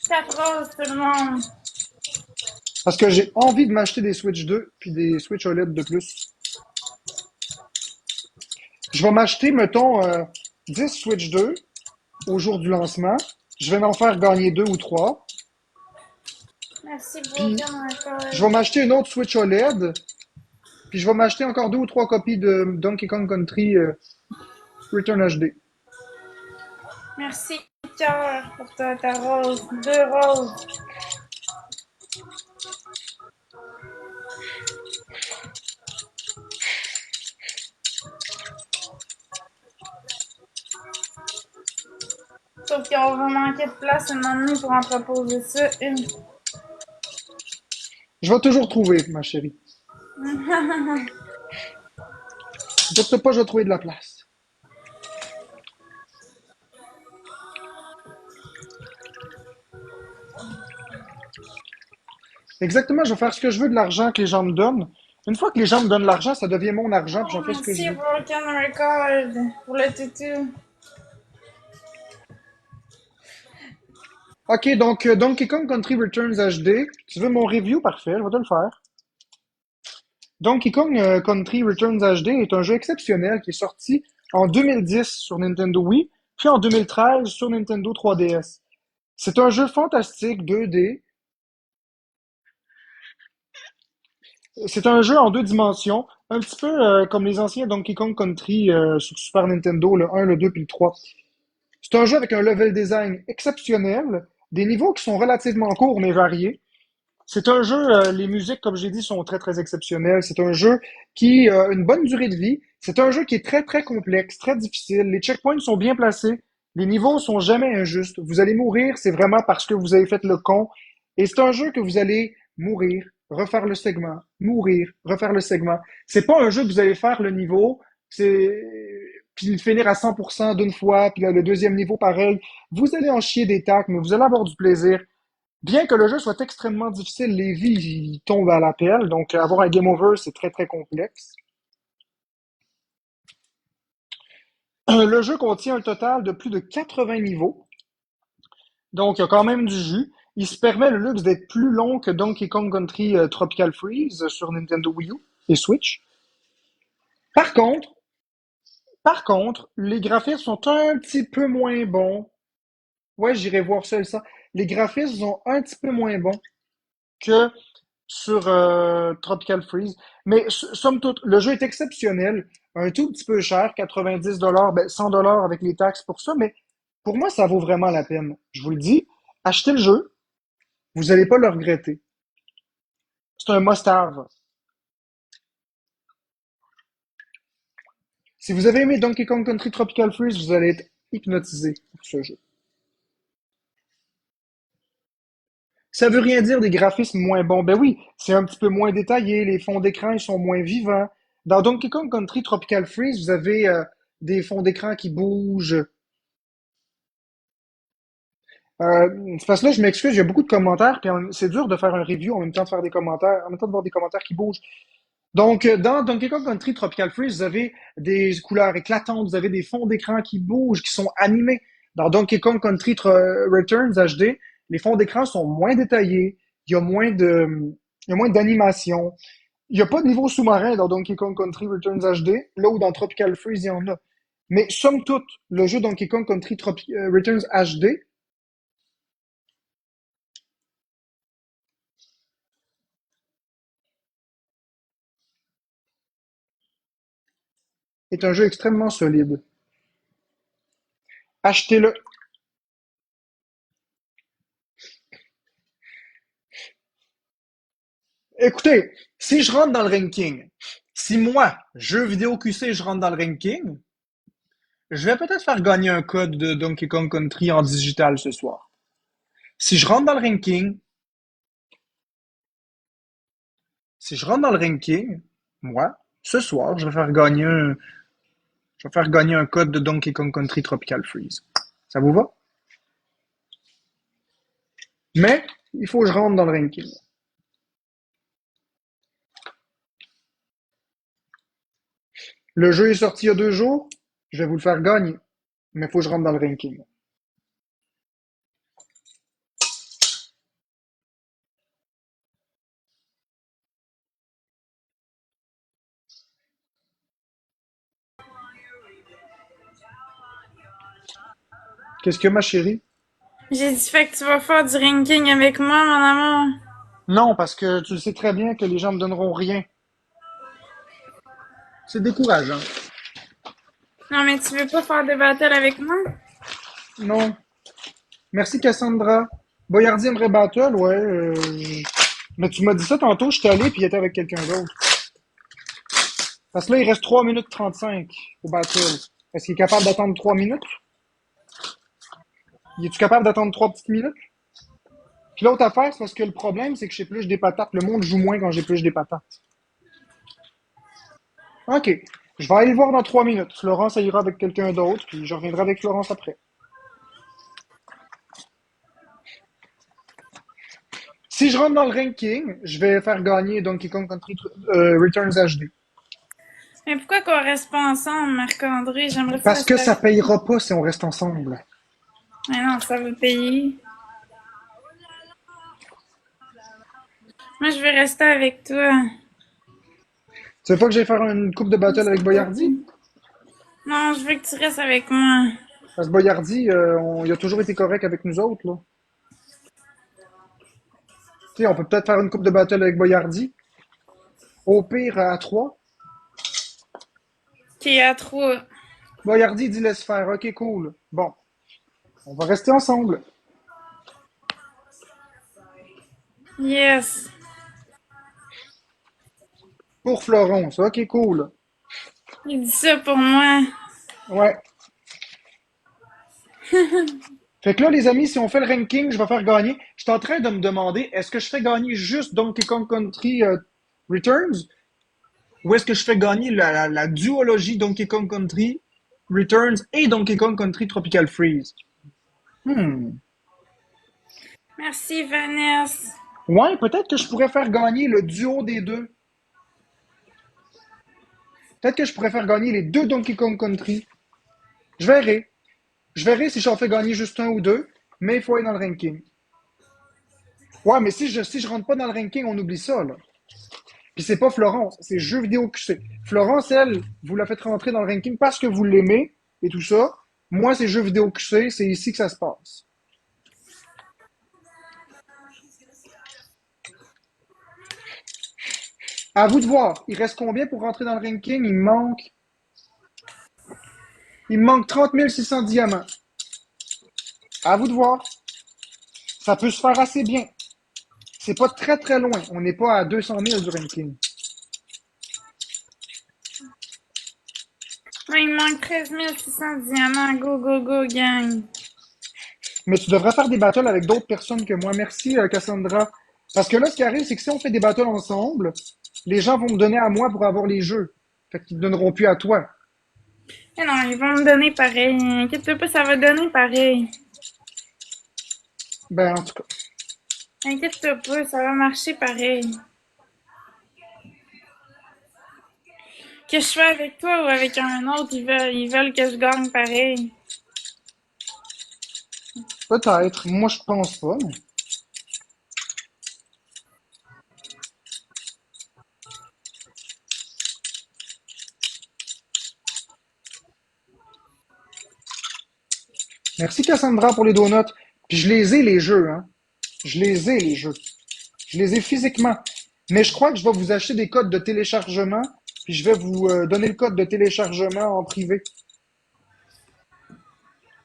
Quatre roses, tout le monde. Parce que j'ai envie de m'acheter des Switch 2 puis des Switch OLED de plus. Je vais m'acheter, mettons, 10 Switch 2 au jour du lancement. Je vais en faire gagner 2 ou 3. Merci, Puis Broken je vais Record. m'acheter une autre Switch OLED. Puis je vais m'acheter encore 2 ou 3 copies de Donkey Kong Country Return HD. Merci, cœur, pour ta rose. Deux roses. Sauf qu'on va manquer de place une année pour entreposer ça. Une. Je vais toujours trouver, ma chérie. Je sais pas, je vais trouver de la place. Exactement, je vais faire ce que je veux de l'argent que les gens me donnent. Une fois que les gens me donnent l'argent, ça devient mon argent, puis Oh, j'en fais ce que je merci, veux. Broken Record, pour le tutu. Ok, donc Donkey Kong Country Returns HD. Tu veux mon review? Parfait, je vais te le faire. Donkey Kong Country Returns HD est un jeu exceptionnel qui est sorti en 2010 sur Nintendo Wii, puis en 2013 sur Nintendo 3DS. C'est un jeu fantastique 2D. C'est un jeu en deux dimensions, un petit peu comme les anciens Donkey Kong Country sur Super Nintendo, le 1, le 2 puis le 3. C'est un jeu avec un level design exceptionnel, des niveaux qui sont relativement courts mais variés. C'est un jeu, les musiques, comme j'ai dit, sont très, très exceptionnelles. C'est un jeu qui a une bonne durée de vie. C'est un jeu qui est très, très complexe, très difficile. Les checkpoints sont bien placés. Les niveaux sont jamais injustes. Vous allez mourir, c'est vraiment parce que vous avez fait le con. Et c'est un jeu que vous allez mourir, refaire le segment, mourir, refaire le segment. C'est pas un jeu que vous allez faire le niveau, c'est puis finir à 100% d'une fois, puis là, le deuxième niveau pareil. Vous allez en chier des tacs, mais vous allez avoir du plaisir. Bien que le jeu soit extrêmement difficile, les vies ils tombent à l'appel. Donc, avoir un game over, c'est très, très complexe. Le jeu contient un total de plus de 80 niveaux. Donc, il y a quand même du jus. Il se permet le luxe d'être plus long que Donkey Kong Country Tropical Freeze sur Nintendo Wii U et Switch. Par contre, les graphismes sont un petit peu moins bons. Ouais, j'irai voir ça. Les graphismes sont un petit peu moins bons que sur Tropical Freeze. Mais somme toute, le jeu est exceptionnel, un tout petit peu cher, 90 $, ben 100 $ avec les taxes pour ça, mais pour moi, ça vaut vraiment la peine. Je vous le dis, achetez le jeu, vous n'allez pas le regretter. C'est un must-have. Si vous avez aimé Donkey Kong Country Tropical Freeze, vous allez être hypnotisé pour ce jeu. Ça veut rien dire des graphismes moins bons. Ben oui, c'est un petit peu moins détaillé, les fonds d'écran ils sont moins vivants. Dans Donkey Kong Country Tropical Freeze, vous avez des fonds d'écran qui bougent. C'est parce que là, je m'excuse, il y a beaucoup de commentaires, puis c'est dur de faire un review en même temps de faire des commentaires, en même temps de voir des commentaires qui bougent. Donc, dans Donkey Kong Country Tropical Freeze, vous avez des couleurs éclatantes, vous avez des fonds d'écran qui bougent, qui sont animés. Dans Donkey Kong Country Returns HD, les fonds d'écran sont moins détaillés, il y a moins de, il y a moins d'animation. Il n'y a pas de niveau sous-marin dans Donkey Kong Country Returns HD, là où dans Tropical Freeze, il y en a. Mais somme toute, le jeu Donkey Kong Country Returns HD est un jeu extrêmement solide. Achetez-le. Écoutez, si je rentre dans le ranking, si moi, jeu vidéo QC, je rentre dans le ranking, je vais peut-être faire gagner un code de Donkey Kong Country en digital ce soir. Si je rentre dans le ranking, si je rentre dans le ranking, moi, ce soir, je vais faire gagner un code de Donkey Kong Country Tropical Freeze. Ça vous va? Mais, il faut que je rentre dans le ranking. Le jeu est sorti il y a 2 jours, je vais vous le faire gagner. Mais il faut que je rentre dans le ranking. Qu'est-ce que ma chérie? J'ai dit, fait que tu vas faire du ranking avec moi, mon amour. Non, parce que tu sais très bien que les gens me donneront rien. C'est décourageant. Non, mais tu veux pas faire des battles avec moi? Non. Merci Cassandra. Boyardi aimerait battle, ouais. Mais tu m'as dit ça tantôt, j'étais allé puis il était avec quelqu'un d'autre. Parce que là, il reste 3 minutes 35 au battle. Est-ce qu'il est capable d'attendre 3 minutes? Il est-tu capable d'attendre 3 petites minutes? Puis l'autre affaire, c'est parce que le problème, c'est que j'ai plus des patates. Le monde joue moins quand j'ai plus des patates. Ok. Je vais aller le voir dans 3 minutes. Florence, ça ira avec quelqu'un d'autre, puis je reviendrai avec Florence après. Si je rentre dans le ranking, je vais faire gagner Donkey Kong Country Returns HD. Mais pourquoi qu'on reste pas ensemble, Marc-André? J'aimerais ça Parce que rester ça avec toi. payera pas si on reste ensemble. Mais non, ça veut payer. Moi, je veux rester avec toi. Tu veux pas que j'aille faire une coupe de battle avec Boyardi? Non, je veux que tu restes avec moi. Parce que Boyardi, il a toujours été correct avec nous autres, là. Tu sais, on peut peut-être faire une coupe de battle avec Boyardi. Au pire, à 3. Qui est à trois. Boyardi dit laisse faire. Ok, cool. Bon, on va rester ensemble. Yes. Pour Florence. Ok, cool. Il dit ça pour moi. Ouais. Fait que là, les amis, si on fait le ranking, je vais faire gagner. Je suis en train de me demander, est-ce que je fais gagner juste Donkey Kong Country Returns ou est-ce que je fais gagner la duologie Donkey Kong Country Returns et Donkey Kong Country Tropical Freeze? Hmm. Merci, Vanessa. Ouais, peut-être que je pourrais faire gagner le duo des deux. Peut-être que je pourrais faire gagner les deux Donkey Kong Country. Je verrai. Je verrai si j'en fais gagner juste un ou deux, mais il faut aller dans le ranking. Ouais, mais si je rentre pas dans le ranking, on oublie ça, là. Puis c'est pas Florence, c'est Jeux vidéo QC. Florence, elle, vous la faites rentrer dans le ranking parce que vous l'aimez et tout ça. Moi, c'est Jeux vidéo QC, c'est ici que ça se passe. À vous de voir. Il reste combien pour rentrer dans le ranking? Il me manque 30 600 diamants. À vous de voir. Ça peut se faire assez bien. C'est pas très très loin. On n'est pas à 200 000 du ranking. Moi, il me manque 13 600 diamants. Go, go, go, gang. Mais tu devrais faire des battles avec d'autres personnes que moi. Merci, Cassandra. Parce que là, ce qui arrive, c'est que si on fait des battles ensemble, les gens vont me donner à moi pour avoir les jeux. Fait qu'ils ne donneront plus à toi. Mais non, ils vont me donner pareil. Inquiète-toi pas, ça va donner pareil. Ben, en tout cas. Inquiète-toi pas, ça va marcher pareil. Que je sois avec toi ou avec un autre, ils veulent que je gagne pareil. Peut-être. Moi, je pense pas, mais... Merci, Cassandra, pour les donuts. Puis je les ai, les jeux, hein. Je les ai, les jeux. Je les ai physiquement. Mais je crois que je vais vous acheter des codes de téléchargement, puis je vais vous donner le code de téléchargement en privé.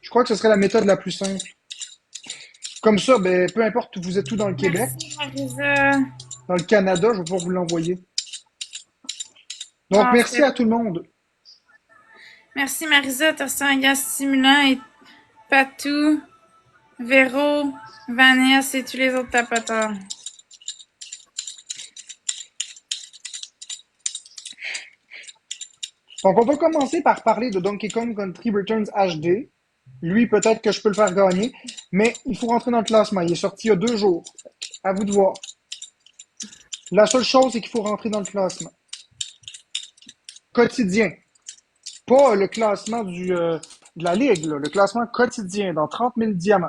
Je crois que ce serait la méthode la plus simple. Comme ça, ben, peu importe où vous êtes où dans le Québec, Merci, Marisa. dans le Canada, je vais pouvoir vous l'envoyer. Donc, Bon, merci à tout le monde. merci, Marisa. T'as reçu un gaz stimulant et Patou, Véro, Vanessa et tous les autres tapoteurs. Donc, on va commencer par parler de Donkey Kong Country Returns HD. Lui, peut-être que je peux le faire gagner, mais il faut rentrer dans le classement. Il est sorti il y a 2 jours. À vous de voir. La seule chose, c'est qu'il faut rentrer dans le classement. Quotidien. Pas le classement de la Ligue, là, le classement quotidien dans 30 000 diamants.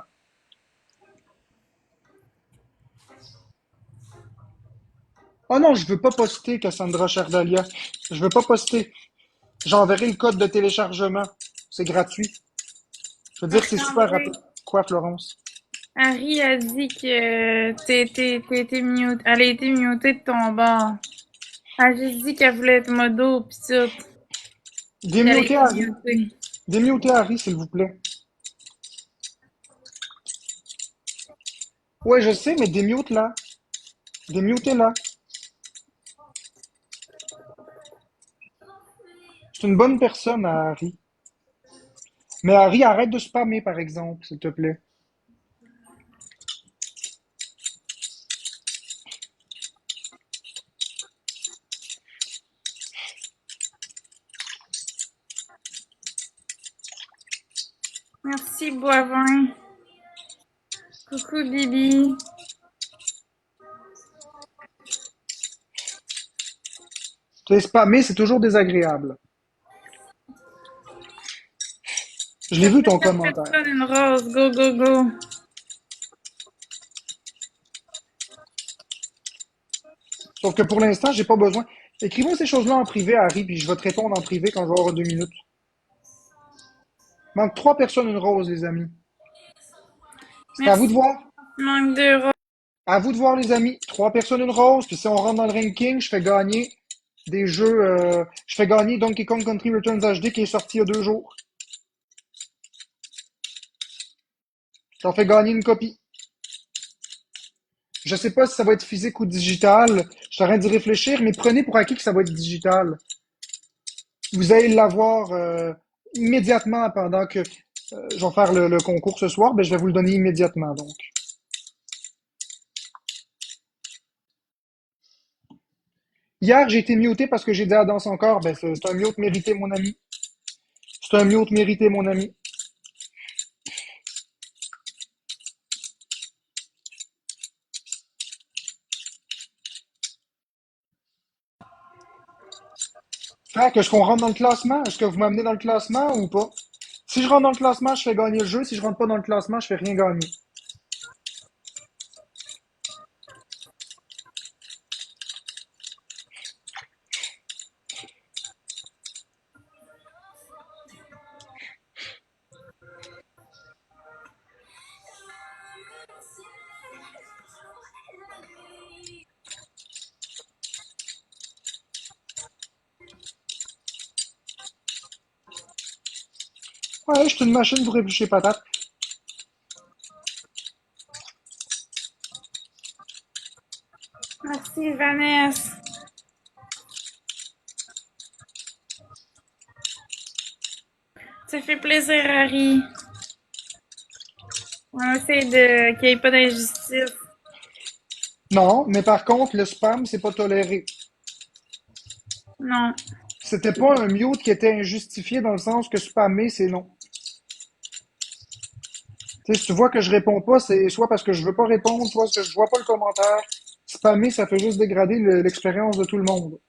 Oh non, je veux pas poster, Cassandra Chardalia. Je veux pas poster. J'enverrai le code de téléchargement. C'est gratuit. Je veux dire que c'est super Marc-André, rapide. Quoi, Florence? Harry a dit que t'as été mute. Elle a été mutée de ton bord. Elle a juste dit qu'elle voulait être modo pis tout. Qu'elle a Démutez été Harry. mutée. Démutez Harry, s'il vous plaît. Ouais, je sais, mais démute là. Démutez là. C'est une bonne personne, Harry. Mais Harry, arrête de spammer, par exemple, s'il te plaît. Merci, Boivin. Coucou, Bibi. Tu sais, spammer, c'est toujours désagréable. Je l'ai vu ton Faites commentaire. personne une rose. Go, go, go. Sauf que pour l'instant, j'ai pas besoin. Écrivez ces choses-là en privé, Harry, puis je vais te répondre en privé quand je vais avoir 2 minutes. Manque 3 personnes une rose, les amis. C'est à vous de Merci. voir. Manque de rose. À vous de voir, les amis. 3 personnes une rose, puis si on rentre dans le ranking, je fais gagner des jeux. Je fais gagner Donkey Kong Country Returns HD qui est sorti il y a 2 jours. J'en fais gagner une copie. Je sais pas si ça va être physique ou digital. Je suis en train d'y réfléchir, mais prenez pour acquis que ça va être digital. Vous allez l'avoir immédiatement pendant que je vais faire le concours ce soir. Ben, je vais vous le donner immédiatement, donc. Hier, j'ai été muté parce que j'ai dit à dans son corps. Ben, c'est un mute mérité, mon ami. C'est un mute mérité, mon ami. Fait que, est-ce qu'on rentre dans le classement? Est-ce que vous m'amenez dans le classement ou pas? Si je rentre dans le classement, je fais gagner le jeu. Si je rentre pas dans le classement, je fais rien gagner. Ouais, je suis une machine pour éplucher patates. Merci, Vanessa. Ça fait plaisir, Harry. On essaie de qu'il n'y ait pas d'injustice. Non, mais par contre, le spam, c'est pas toléré. Non. C'était pas un mute qui était injustifié dans le sens que spammer, c'est non. Tu sais, si tu vois que je réponds pas, c'est soit parce que je veux pas répondre, soit parce que je vois pas le commentaire. Spammer, ça fait juste dégrader l'expérience de tout le monde.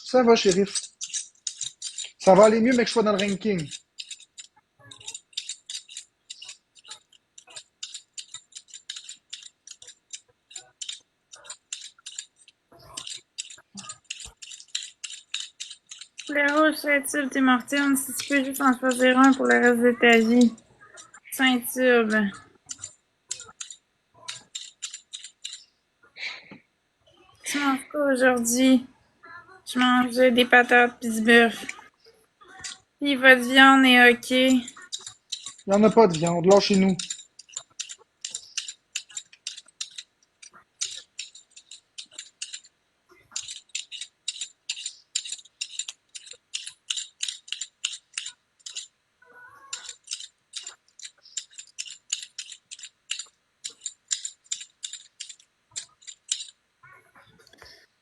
Ça va, shérif. Ça va aller mieux, mais que je sois dans le ranking. Le rouge, Saint-Tube, Tim Hortons, si tu peux juste en choisir un pour le reste de ta vie. Saint-Tube. Tu manges quoi aujourd'hui? Je mange des patates pis du bœuf. Puis votre viande est ok. Il n'y en a pas de viande, là, chez nous.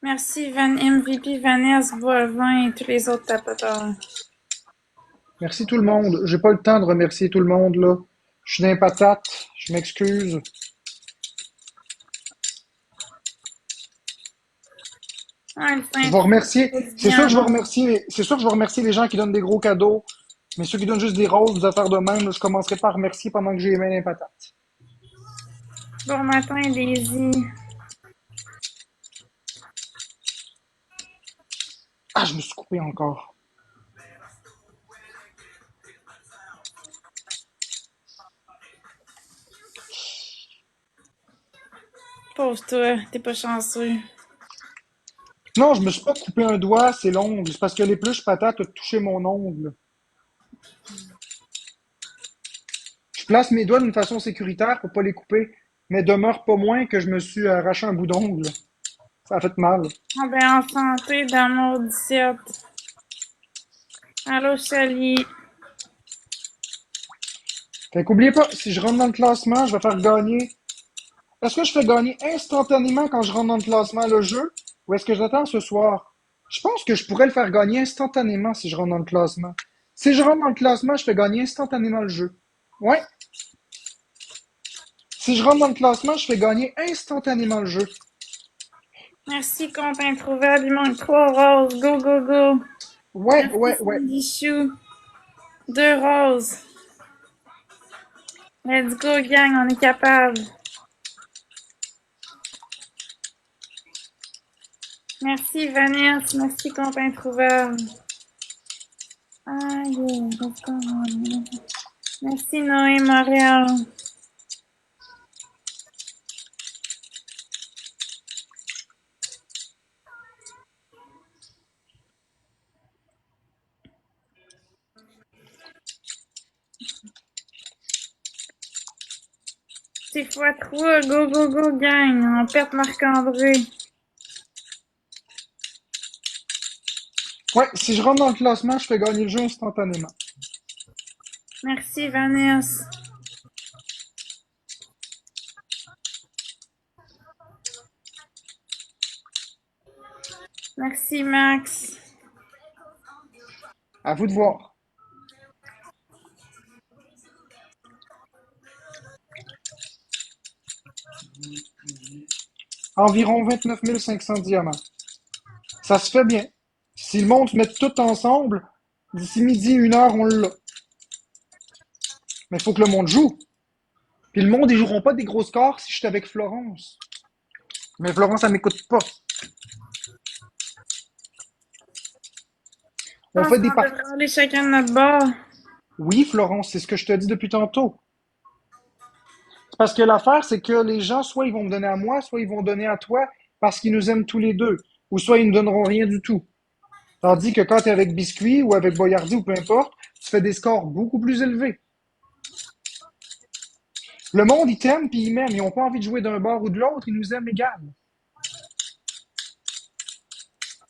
Merci Van MVP, Vanessa, Boivin et tous les autres tapoteurs. Merci tout le monde. J'ai pas le temps de remercier tout le monde, là. Je suis dans les patates. Je m'excuse. Ah, le Je vais remercier. C'est sûr que je vais viande. remercier. C'est sûr que je vais remercier les gens qui donnent des gros cadeaux. Mais ceux qui donnent juste des roses, des affaires de même, là, je commencerai par remercier pendant que j'ai les mains dans les patates. Bon matin, Daisy. Ah, je me suis coupé encore. Pose-toi, t'es pas chanceux. Non, je me suis pas coupé un doigt, c'est l'ongle. C'est parce que l'épluche patate a touché mon ongle. Je place mes doigts d'une façon sécuritaire pour pas les couper, mais demeure pas moins que je me suis arraché un bout d'ongle. Ça a fait mal. Ah ben, en santé, d'amour 17. Allô, Sally. Fait qu'oubliez pas, si je rentre dans le classement, je vais faire gagner. Est-ce que je fais gagner instantanément quand je rentre dans le classement le jeu, ou est-ce que j'attends ce soir? Je pense que je pourrais le faire gagner instantanément si je rentre dans le classement. Si je rentre dans le classement, je fais gagner instantanément le jeu. Ouais. Si je rentre dans le classement, je fais gagner instantanément le jeu. Merci, compte introuvable. Il manque 3 roses. Go, go, go. Ouais, Merci, ouais, ouais. Sandy Chou. 2 roses. Let's go, gang. On est capable. Merci, Vanessa. Merci, compte introuvable. Ah, yeah. Let's go. Merci, Noé Montréal. C'est x3. Go, go, go, gang. On perd Marc-André. Ouais, si je rentre dans le classement, je fais gagner le jeu instantanément. Merci, Vanessa. Merci, Max. À vous de voir. Environ 29 500 diamants. Ça se fait bien. Si le monde se met tout ensemble, d'ici midi, 1 heure, on l'a. Mais il faut que le monde joue. Puis le monde, ils joueront pas des gros scores si je suis avec Florence. Mais Florence, elle m'écoute pas. Je On pense fait des qu'on parties. devrait aller chacun de notre bord. Oui, Florence, c'est ce que je te dis depuis tantôt. Parce que l'affaire, c'est que les gens, soit ils vont me donner à moi, soit ils vont donner à toi parce qu'ils nous aiment tous les deux. Ou soit ils ne donneront rien du tout. Tandis que quand tu es avec Biscuit ou avec Boyardi ou peu importe, tu fais des scores beaucoup plus élevés. Le monde, il t'aime puis il m'aime. Ils n'ont pas envie de jouer d'un bord ou de l'autre. Ils nous aiment égal.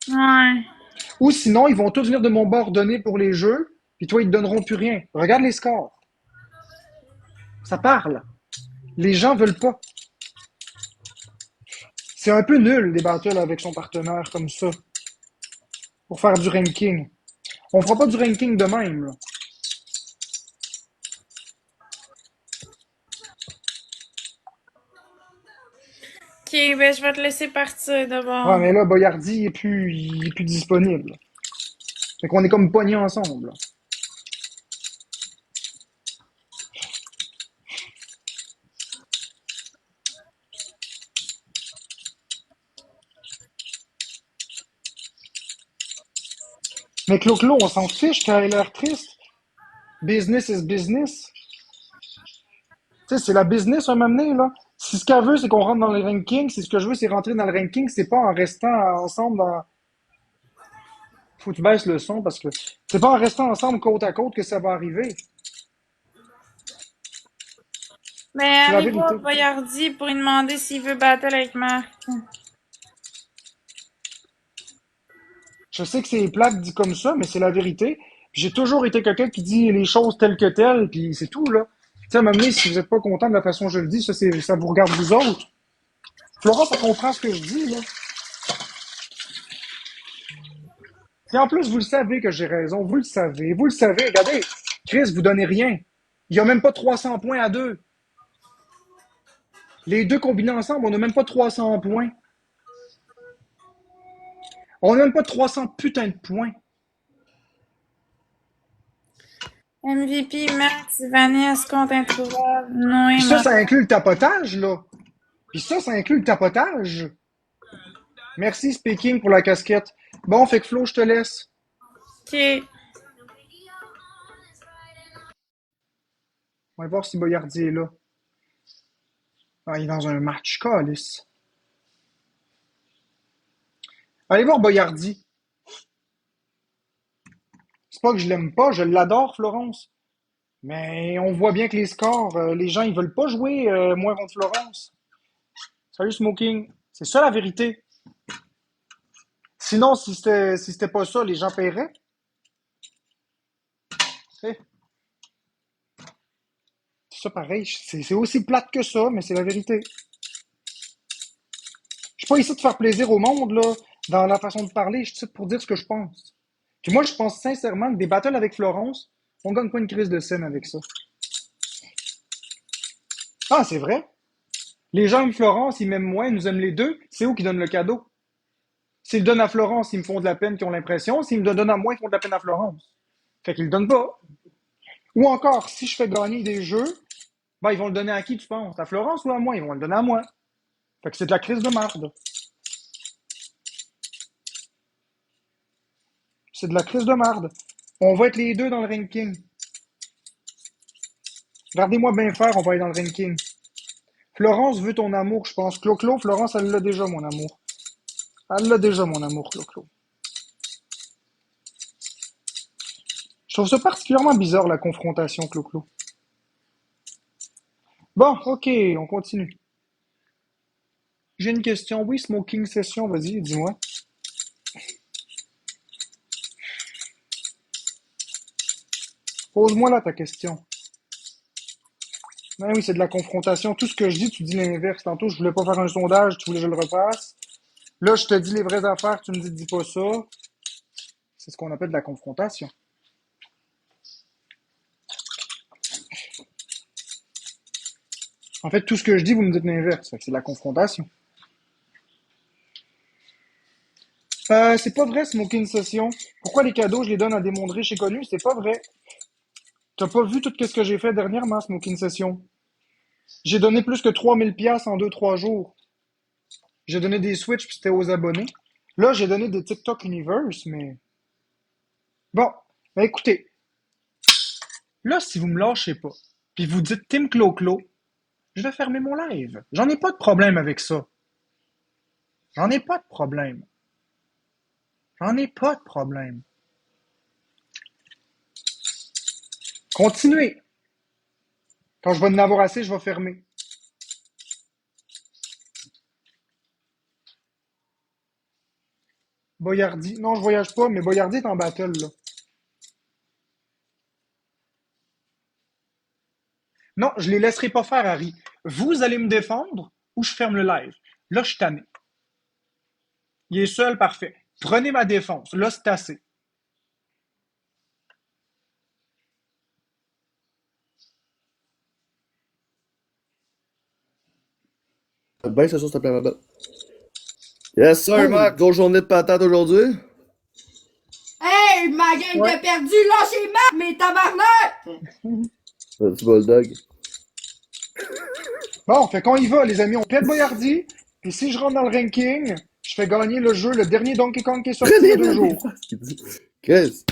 Ouais. Ou sinon, ils vont tous venir de mon bord donner pour les jeux, puis toi, ils te donneront plus rien. Regarde les scores. Ça parle. Les gens veulent pas. C'est un peu nul, les battles avec son partenaire comme ça, pour faire du ranking. On fera pas du ranking de même, là. Ok, ben je vais te laisser partir Ouais, d'abord. mais là, Boyardi, il est plus disponible. Fait qu'on est comme pognés ensemble. Mais Clo-Clo, on s'en fiche qu'elle ait l'air triste. Business is business. Tu sais, c'est la business à m'amener, là. Si ce qu'elle veut, c'est qu'on rentre dans les rankings, si ce que je veux, c'est rentrer dans le ranking, c'est pas en restant ensemble dans. Faut que tu baisses le son parce que c'est pas en restant ensemble côte à côte que ça va arriver. Ben, C'est la allez voir vérité. Boyardi pour lui demander s'il veut battle avec Marc. Je sais que c'est plate dit comme ça, mais c'est la vérité. Puis j'ai toujours été quelqu'un qui dit les choses telles que telles, puis c'est tout, là. Tu sais, à un moment donné, si vous n'êtes pas content de la façon dont je le dis, ça vous regarde vous autres. Flora, ça comprend ce que je dis, là. Et en plus, vous le savez que j'ai raison. Vous le savez. Vous le savez. Regardez, Chris, vous donnez rien. Il n'y a même pas 300 points à deux. Les deux combinés ensemble, on n'a même pas 300 points. On n'a même pas 300 putains de points. MVP, Max, Vanessa, compte introuvable, Noé, Puis ça inclut le tapotage, là. Puis ça inclut le tapotage. Merci, Speaking, pour la casquette. Bon, fait que Flo, je te laisse. Ok. On va voir si Boyardi est là. Ah, il est dans un match, calice. Allez voir Boyardi. C'est pas que je l'aime pas, je l'adore, Florence. Mais on voit bien que les scores, les gens, ils veulent pas jouer moi contre Florence. Salut Smoking. C'est ça la vérité. Sinon, si c'était pas ça, les gens paieraient. Eh, c'est ça pareil. C'est aussi plate que ça, mais c'est la vérité. Je suis pas ici de faire plaisir au monde, là, dans la façon de parler. Je suis ici pour dire ce que je pense. Puis moi, je pense sincèrement que des battles avec Florence, on gagne pas une crise de scène avec ça. Ah, c'est vrai. Les gens aiment Florence, ils m'aiment moi, ils nous aiment les deux. C'est où qui donne le cadeau? S'ils le donnent à Florence, ils me font de la peine, qu'ils ont l'impression. S'ils me le donnent à moi, ils font de la peine à Florence. Fait qu'ils le donnent pas. Ou encore, si je fais gagner des jeux, ben, ils vont le donner à qui, tu penses? À Florence ou à moi? Ils vont le donner à moi. Fait que c'est de la crise de marde. C'est de la crise de marde. On va être les deux dans le ranking. Regardez-moi bien faire, on va être dans le ranking. Florence veut ton amour, je pense. Clo-Clo, Florence, elle l'a déjà, mon amour. Elle l'a déjà, mon amour, Clo-Clo. Je trouve ça particulièrement bizarre, la confrontation, Clo-Clo. Bon, ok, on continue. J'ai une question. Oui, Smoking Session, vas-y, dis-moi. Pose-moi là ta question. Ben oui, c'est de la confrontation. Tout ce que je dis, tu dis l'inverse. Tantôt, je voulais pas faire un sondage, tu voulais que je le repasse. Là, je te dis les vraies affaires, tu me dis pas ça. C'est ce qu'on appelle de la confrontation. En fait, tout ce que je dis, vous me dites l'inverse. C'est de la confrontation. C'est pas vrai, Smoking Session. Pourquoi les cadeaux, je les donne à des mondes riches et connus? C'est pas vrai. T'as pas vu tout ce que j'ai fait dernièrement, Smoking Session. J'ai donné plus que 3000$ en 2-3 jours. J'ai donné des Switch puis c'était aux abonnés. Là, j'ai donné des TikTok Universe, mais. Bon, ben écoutez, là, si vous me lâchez pas, puis vous dites Tim Clo-Clo, je vais fermer mon live. J'en ai pas de problème avec ça. J'en ai pas de problème. J'en ai pas de problème. Continuez. Quand je vais en avoir assez, je vais fermer. Boyardi. Non, je voyage pas, mais Boyardi est en battle, là. Non, je les laisserai pas faire, Harry. Vous allez me défendre ou je ferme le live. Là, je suis tanné. Il est seul, parfait. Prenez ma défense. Là, c'est assez. Ben, c'est sûr, s'il te plaît, ma belle. Yes, sir, Cool. Marc. Grosse journée de patate aujourd'hui. Hey, ma gang Ouais. de perdu, lâchez Marc, mes tabarnak! Petit bulldog. Bon, fait qu'on y va, les amis. On pète Boyardi. Puis si je rentre dans le ranking, je fais gagner le jeu, le dernier Donkey Kong qui est sorti il y a 2 jours. Qu'il dit. Chris.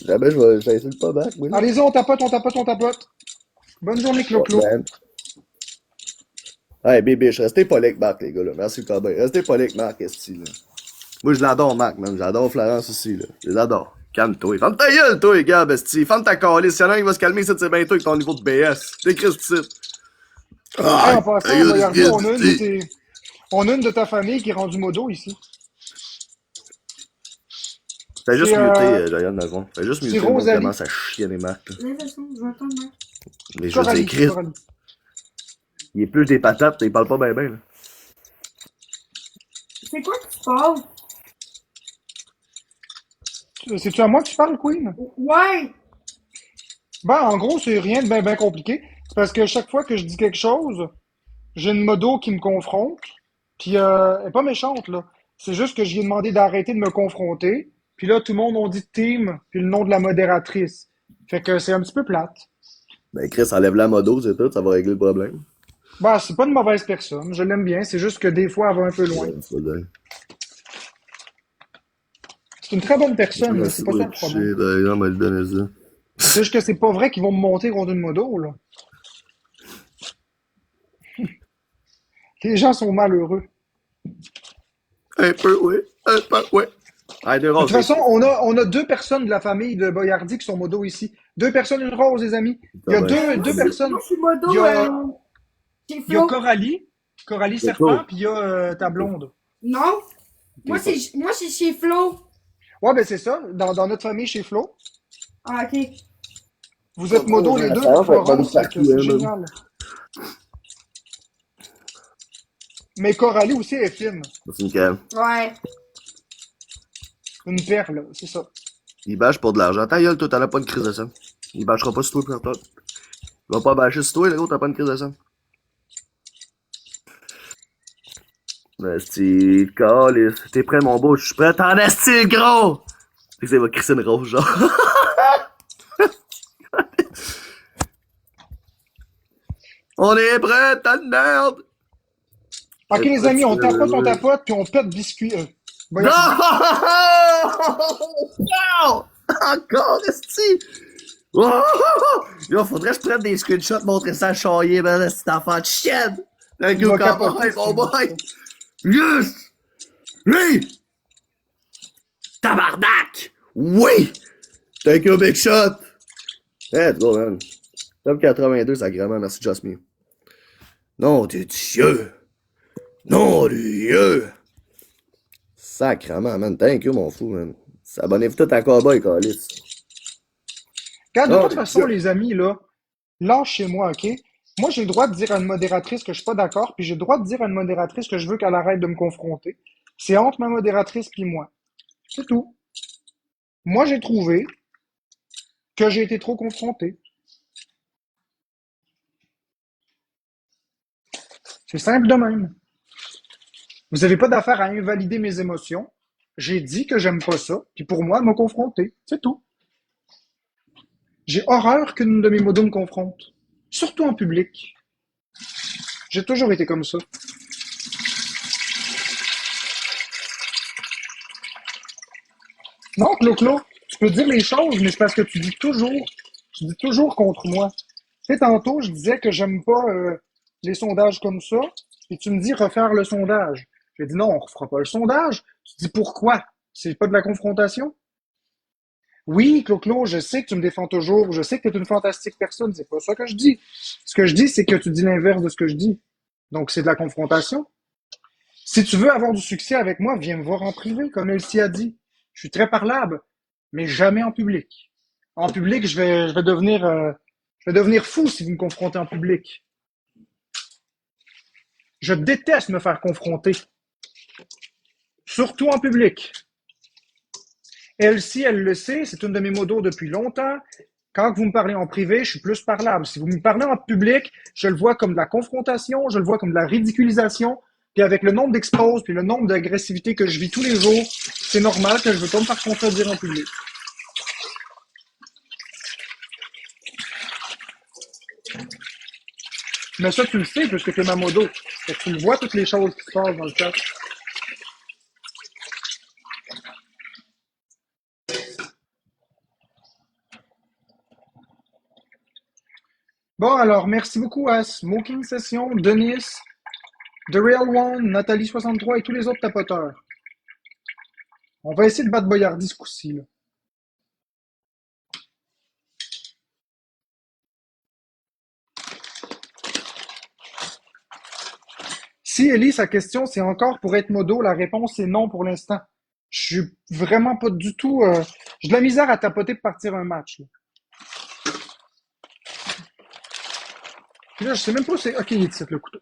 Jamais je t'insulte pas, Marc. Oui. Allez-y, on tapote, on tapote, on tapote. Bonne journée, Clo-Clo. Ben. Hey, bébé, restez poli avec Marc, les gars, là. Merci, Cowboy. Restez poli avec Marc, esti, là. Moi, je l'adore, Marc, man. J'adore Florence aussi, là. Je les adore. Calme-toi. Ferme ta gueule, toi, gars, esti. Ferme ta calice. S'il y en a un qui va se calmer, c'est bien toi avec ton niveau de BS. T'es Chris, tu sais. Hey, en passant, Boyardi, on a une de ta famille qui est rendue modo ici. Fais juste C'est, muter, Joyanne, dans le fond. Fais juste c'est muter, moi, Rosalie. commence à chienner Marc, là. De toute façon, je vais entendre Marc. Mais je veux Coralie, dire, Chris, Coralie. il est plus des patates, il parle pas bien, là. C'est quoi qui se passe? C'est-tu à moi que tu parles, Queen? Ouais! Ben, en gros, c'est rien de bien compliqué. C'est parce que chaque fois que je dis quelque chose, j'ai une modo qui me confronte. Puis, elle est pas méchante, là. C'est juste que je lui ai demandé d'arrêter de me confronter. Puis là, tout le monde a dit team, puis le nom de la modératrice. Fait que c'est un petit peu plate. Ben, Chris, enlève la modo, c'est tout, ça va régler le problème. Ben, c'est pas une mauvaise personne. Je l'aime bien. C'est juste que des fois, elle va un peu loin. Ouais, c'est dingue. C'est une très bonne personne, là. Merci C'est pas pour ça le le problème. toucher, d'ailleurs, m'a donné ça. C'est juste que c'est pas vrai qu'ils vont me monter contre une modo, là. Les gens sont malheureux. Un peu, oui. Un peu, oui. Allez, deux De roses. toute façon, on a 2 personnes de la famille de Boyardi qui sont modos ici. 2 personnes, une rose, les amis. Il y a Ah ben, deux personnes. Moi, je suis modo, Il y a- chez Il y a Flo. Coralie Serpent, puis il y a ta blonde. Non? Moi, c'est chez Flo. Ouais, ben c'est ça, dans notre famille chez Flo. Ah, ok. Vous êtes modos les deux, Ça va, Florence, va nous fait que partout, c'est hein, génial. Mais Coralie aussi est fine. C'est nickel. Ouais. Une perle, c'est ça. Il bâche pour de l'argent. Ta gueule, toi, t'en as pas de crise de sang. Il bâchera pas sur toi, frère, toi. Il va pas bâcher sur toi, le gros, t'as pas une crise de sang. Esti, calice. T'es prêt, mon beau? Je suis prêt. T'en esti, gros! Fait que c'est va crisser une rose, genre. On est prêt, t'as de merde! Ok, les amis, on tapote, puis on pète biscuit. Non! Boyardi. Non! Encore, esti! Oh! Yo, faudrait que je prenne des screenshots, montrer ça à Chaillé, man, cette affaire de chienne! Thank Il you, va cowboy, capoter, oh boy! Yes! Oui! Tabarnak! Oui! Thank you, big shot! Let's go, man. Top 82, sacrément, merci, Jasmine. Non de Dieu! Non de Dieu! Sacrément, man. Thank you, mon fou, man. Abonnez-vous tout à Cowboy, Calis. Regarde, de Oh, toute façon, Dieu. les amis, là, lâchez-moi, ok? Moi, j'ai le droit de dire à une modératrice que je suis pas d'accord, puis j'ai le droit de dire à une modératrice que je veux qu'elle arrête de me confronter. C'est entre ma modératrice puis moi. C'est tout. Moi, j'ai trouvé que j'ai été trop confronté. C'est simple de même. Vous n'avez pas d'affaire à invalider mes émotions. J'ai dit que j'aime pas ça, puis pour moi, elle m'a confronté. C'est tout. J'ai horreur qu'une de mes modos me confronte. Surtout en public. J'ai toujours été comme ça. Non, Clo-Clo, tu peux dire les choses, mais c'est parce que tu dis toujours contre moi. Tu sais, tantôt, je disais que j'aime pas les sondages comme ça, et tu me dis refaire le sondage. J'ai dit non, on refera pas le sondage. Tu dis pourquoi? C'est pas de la confrontation? Oui, Clo-Clo, je sais que tu me défends toujours, je sais que tu es une fantastique personne, c'est pas ça que je dis. Ce que je dis, c'est que tu dis l'inverse de ce que je dis. Donc, c'est de la confrontation. Si tu veux avoir du succès avec moi, viens me voir en privé, comme Elsie a dit. Je suis très parlable, mais jamais en public. En public, je vais devenir fou si vous me confrontez en public. Je déteste me faire confronter, surtout en public. Elsie, elle le sait, c'est une de mes modos depuis longtemps. Quand vous me parlez en privé, je suis plus parlable. Si vous me parlez en public, je le vois comme de la confrontation, je le vois comme de la ridiculisation. Puis avec le nombre d'exposes, puis le nombre d'agressivité que je vis tous les jours, c'est normal que je ne veux pas me faire contredire en public. Mais ça, tu le sais, puisque tu es ma modo. Fait que tu le vois, toutes les choses qui se passent dans le chat. Bon, alors, merci beaucoup à Smoking Session, Denis, The Real One, Nathalie63 et tous les autres tapoteurs. On va essayer de battre Boyardi ce coup-ci, là. Si Ellie, sa question, c'est encore pour être modo, la réponse est non pour l'instant. Je suis vraiment pas du tout. J'ai de la misère à tapoter pour partir un match, là. Puis là, je sais même pas c'est. Ok, il est ici, le couteau.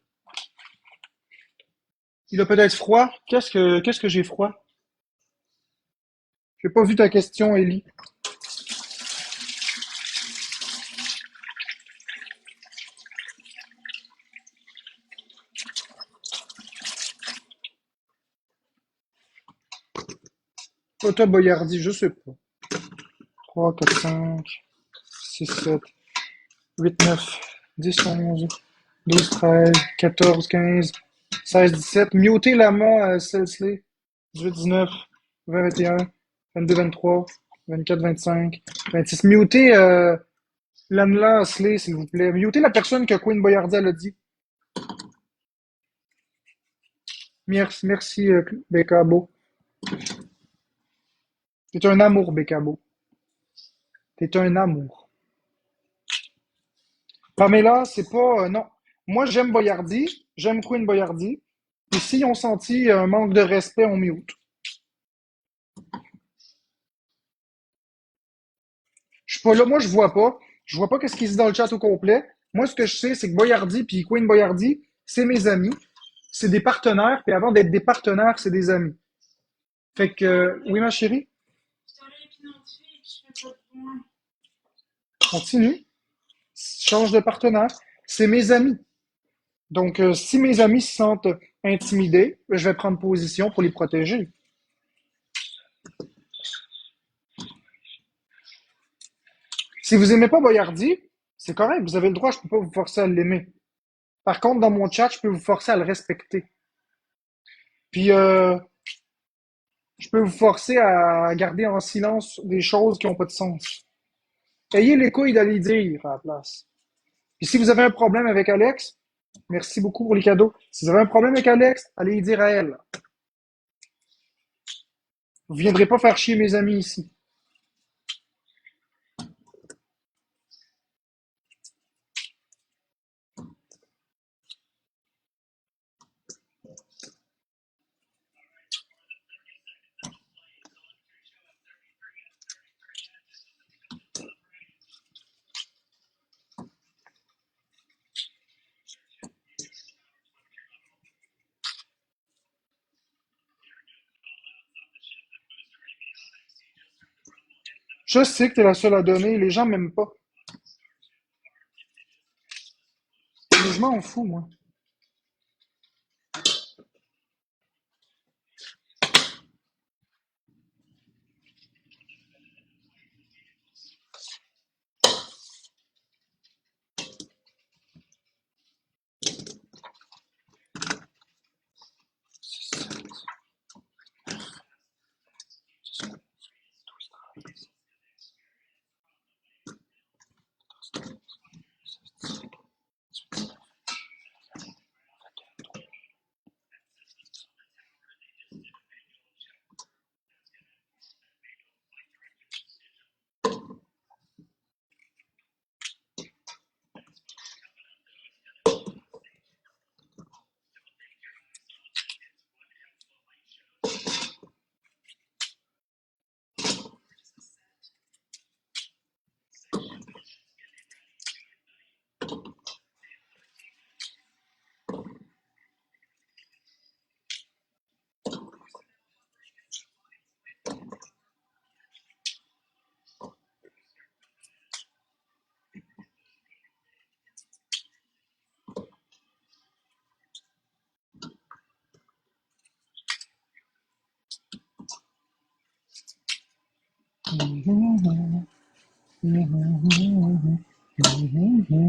Il a peut-être froid. Qu'est-ce que j'ai froid? J'ai pas vu ta question, Ellie. Toi, Boyardi, je sais pas. 3, 4, 5, 6, 7, 8, 9, 10, 11, 12, 13, 14, 15, 16, 17. Muter Lama, Selsley. 18, 19, 20, 21, 22, 23, 24, 25, 26. Muter Lamla, Slay, s'il vous plaît. Muter la personne que Queen Boyardi a dit. Merci, Bekabo. T'es un amour, Bekabo. T'es un amour. Pamela, c'est pas. Non. Moi, j'aime Boyardi. J'aime Queen Boyardi. Et si on sentit un manque de respect, on mute. Je suis pas là. Moi, je vois pas. Je vois pas qu'est-ce qui se dit dans le chat au complet. Moi, ce que je sais, c'est que Boyardi puis Queen Boyardi, c'est mes amis. C'est des partenaires. Puis avant d'être des partenaires, c'est des amis. Fait que, oui, ma chérie, continue. Change de partenaire. C'est mes amis. Donc, si mes amis se sentent intimidés, je vais prendre position pour les protéger. Si vous aimez pas Boyardi, c'est correct, vous avez le droit, je peux pas vous forcer à l'aimer. Par contre, dans mon chat, je peux vous forcer à le respecter. Puis, je peux vous forcer à garder en silence des choses qui n'ont pas de sens. Ayez les couilles d'aller dire à la place. Puis si vous avez un problème avec Alex, merci beaucoup pour les cadeaux. Si vous avez un problème avec Alex, allez y dire à elle. Vous ne viendrez pas faire chier mes amis ici. Je sais que t'es la seule à donner, les gens m'aiment pas. Mais je m'en fous, moi.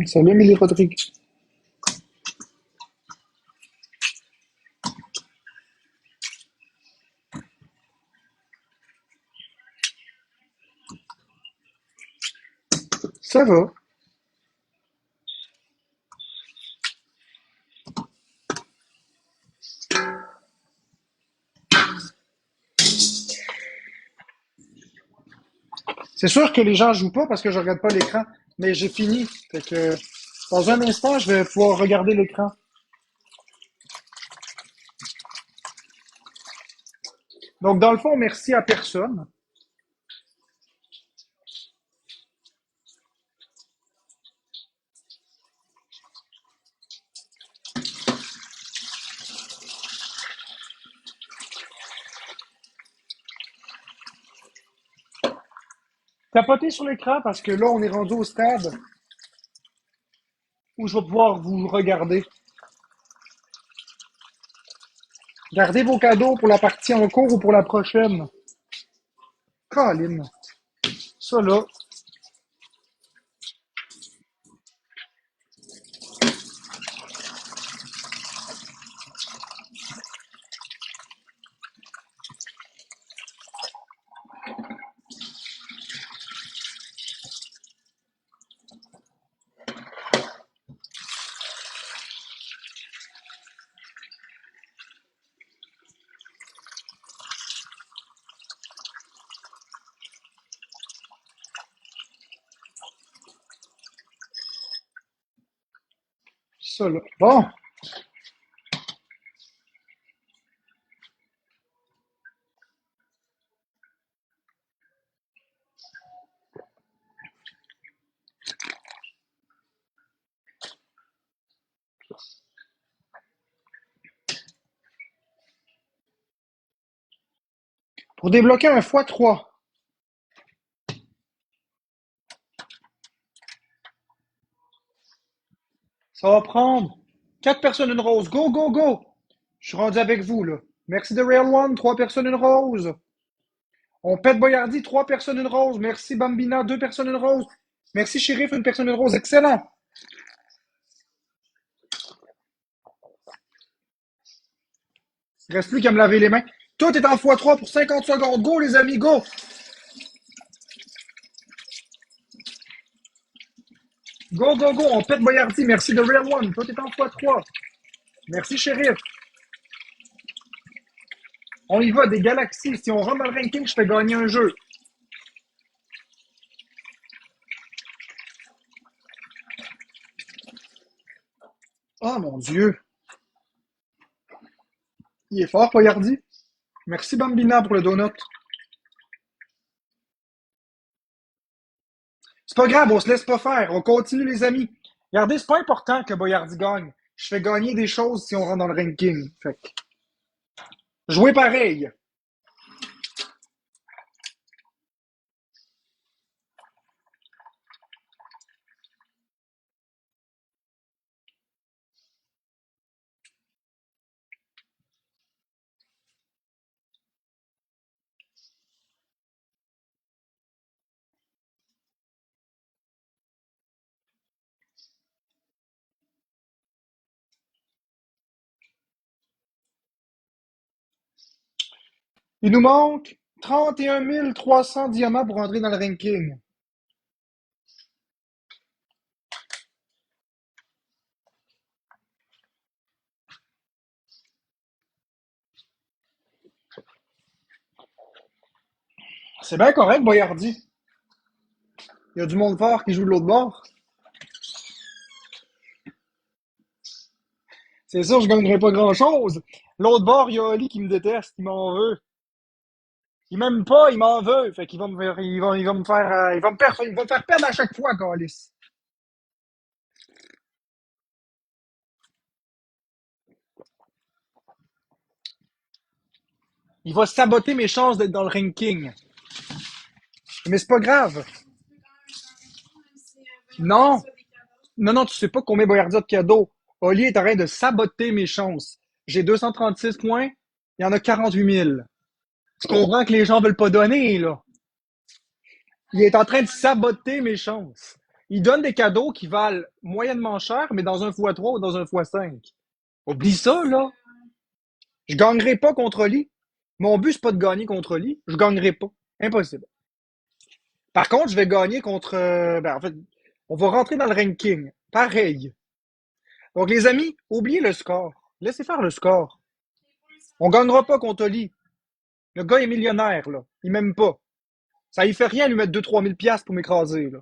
Salut, Émilie Rodrigue. Ça va. C'est sûr que les gens jouent pas parce que je regarde pas l'écran, mais j'ai fini. Fait que dans un instant, je vais pouvoir regarder l'écran. Donc, dans le fond, merci à personne. Tapotez sur l'écran parce que là, on est rendu au stade où je vais pouvoir vous regarder. Gardez vos cadeaux pour la partie en cours ou pour la prochaine. Colin. Ça là. Ça là. Bon. Pour débloquer un x3, ça va prendre 4 personnes une rose. Go, go, go! Je suis rendu avec vous, là. Merci de Real One, 3 personnes une rose. On pète Boyardi, 3 personnes une rose. Merci Bambina, 2 personnes une rose. Merci Shérif, une personne une rose. Excellent! Il reste plus qu'à me laver les mains. Tout est en x3 pour 50 secondes. Go, les amis, go! Go, go, go! On pète Boyardi. Merci de Real One. Tout est en x3. Merci Shérif. On y va, des galaxies. Si on rentre dans le ranking, je fais gagner un jeu. Oh mon Dieu! Il est fort, Poyardi. Merci Bambina pour le donut. C'est pas grave, on se laisse pas faire. On continue, les amis. Regardez, c'est pas important que Boyardi gagne. Je fais gagner des choses si on rentre dans le ranking. Fait que, jouez pareil. Il nous manque 31 300 diamants pour entrer dans le ranking. C'est bien correct, Boyardi. Il y a du monde fort qui joue de l'autre bord. C'est sûr, je gagnerai pas grand-chose. L'autre bord, il y a Ali qui me déteste, il m'en veut. Il m'aime pas, il m'en veut. Fait qu'il va me faire, il va me faire, il va me faire perdre à chaque fois, Calis. Il va saboter mes chances d'être dans le ranking. Mais c'est pas grave. Non. Non, non, tu sais pas combien Boyardi a de cadeaux. Oli est en train de saboter mes chances. J'ai 236 points, il y en a 48 000. Tu comprends que les gens veulent pas donner, là. Il est en train de saboter mes chances. il donne des cadeaux qui valent moyennement cher, mais dans un x3 ou dans un x5. Oublie ça, là. Je gagnerai pas contre Oli. Mon but, c'est pas de gagner contre Oli. Je gagnerai pas. Impossible. Par contre, je vais gagner contre... ben, en fait, on va rentrer dans le ranking. Pareil. Donc, les amis, oubliez le score. Laissez faire le score. On gagnera pas contre Oli. Le gars est millionnaire, là. Il m'aime pas. Ça lui fait rien lui mettre 2-3 000 piastres pour m'écraser, là.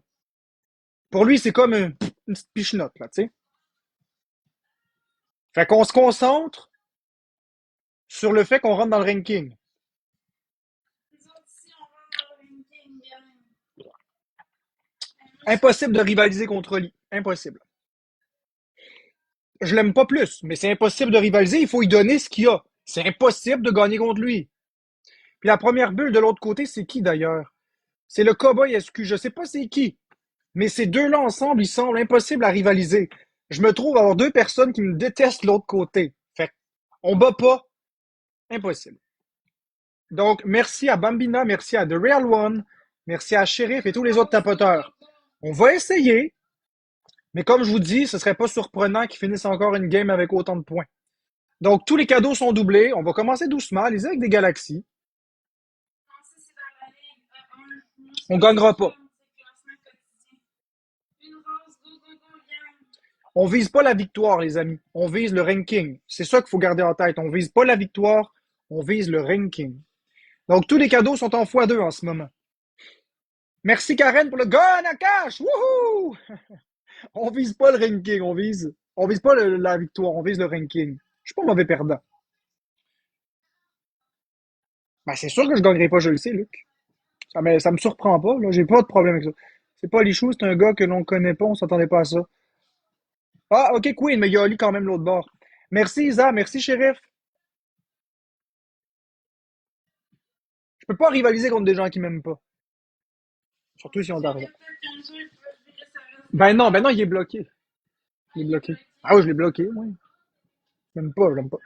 Pour lui, c'est comme une petite pichenote, là, tu sais. Fait qu'on se concentre sur le fait qu'on rentre dans le ranking. Impossible de rivaliser contre lui. Impossible. Je l'aime pas plus, mais c'est impossible de rivaliser. Il faut lui donner ce qu'il a. C'est impossible de gagner contre lui. Puis la première bulle de l'autre côté, c'est qui d'ailleurs? C'est le Cowboy SQ. Je sais pas c'est qui. Mais ces deux-là ensemble, ils semblent impossibles à rivaliser. Je me trouve avoir deux personnes qui me détestent de l'autre côté. Fait on bat pas. Impossible. Donc, merci à Bambina, merci à The Real One, merci à Sheriff et tous les autres tapoteurs. On va essayer, mais comme je vous dis, ce serait pas surprenant qu'ils finissent encore une game avec autant de points. Donc, tous les cadeaux sont doublés. On va commencer doucement, allez-y avec des galaxies. On gagnera pas. On vise pas la victoire, les amis. On vise le ranking. C'est ça qu'il faut garder en tête. On vise pas la victoire, on vise le ranking. Donc, tous les cadeaux sont en x2 en ce moment. Merci Karen pour le gun à cash! Wouhou! On vise pas le ranking, on vise pas la victoire, on vise le ranking. Je suis pas mauvais perdant. Ben, c'est sûr que je gagnerai pas, je le sais, Luc. Ça me surprend pas, là. J'ai pas de problème avec ça. C'est pas Lichou, c'est un gars que l'on connaît pas, on s'attendait pas à ça. Ah, ok, Queen, mais il y a Ali quand même l'autre bord. Merci Isa, merci Sheriff. Je peux pas rivaliser contre des gens qui m'aiment pas. Surtout si on d'argent. Ben non, il est bloqué. Il est bloqué. Ah oui, je l'ai bloqué, oui. Je l'aime pas.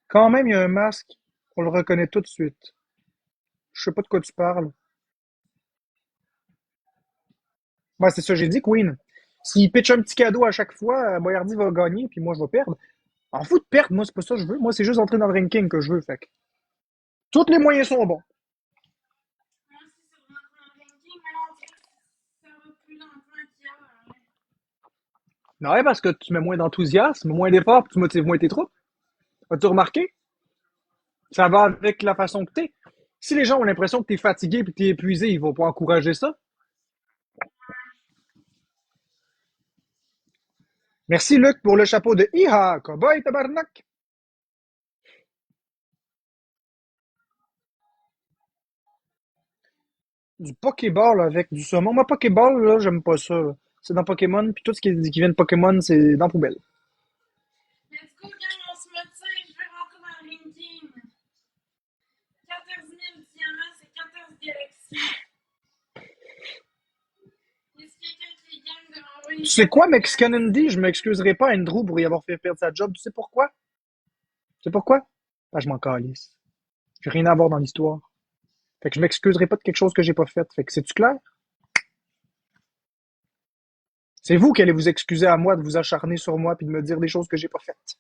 Quand même, il y a un masque. On le reconnaît tout de suite. Je sais pas de quoi tu parles. Moi, c'est ça, j'ai dit, Queen. S'il pitch un petit cadeau à chaque fois, Boyardi va gagner, puis moi, je vais perdre. En fout de perdre, moi, c'est pas ça que je veux. Moi, c'est juste entrer dans le ranking que je veux. Fait que tous les moyens sont bons. Ouais, parce que tu mets moins d'enthousiasme, moins d'efforts, puis tu motives moins tes troupes. As-tu remarqué? Ça va avec la façon que t'es. Si les gens ont l'impression que t'es fatigué et t'es épuisé, ils vont pas encourager ça. Merci Luc pour le chapeau de Iha, cowboy tabarnak. Du Pokéball avec du saumon. Moi, Pokéball, là, j'aime pas ça, là. C'est dans Pokémon, puis tout ce qui vient de Pokémon, c'est dans la poubelle. Let's go, gang, on se motive, je veux rentrer dans le ranking. 14 000 diamants, c'est 14 galaxies. Est-ce quelqu'un qui gagne de m'envoyer... Tu sais quoi, Mexican Andy? Je m'excuserai pas à Andrew pour y avoir fait perdre sa job. Tu sais pourquoi? Tu sais pourquoi? Ben, je m'en calisse. J'ai rien à voir dans l'histoire. Fait que je m'excuserai pas de quelque chose que j'ai pas fait. Fait que c'est-tu clair? C'est vous qui allez vous excuser à moi de vous acharner sur moi puis de me dire des choses que j'ai pas faites.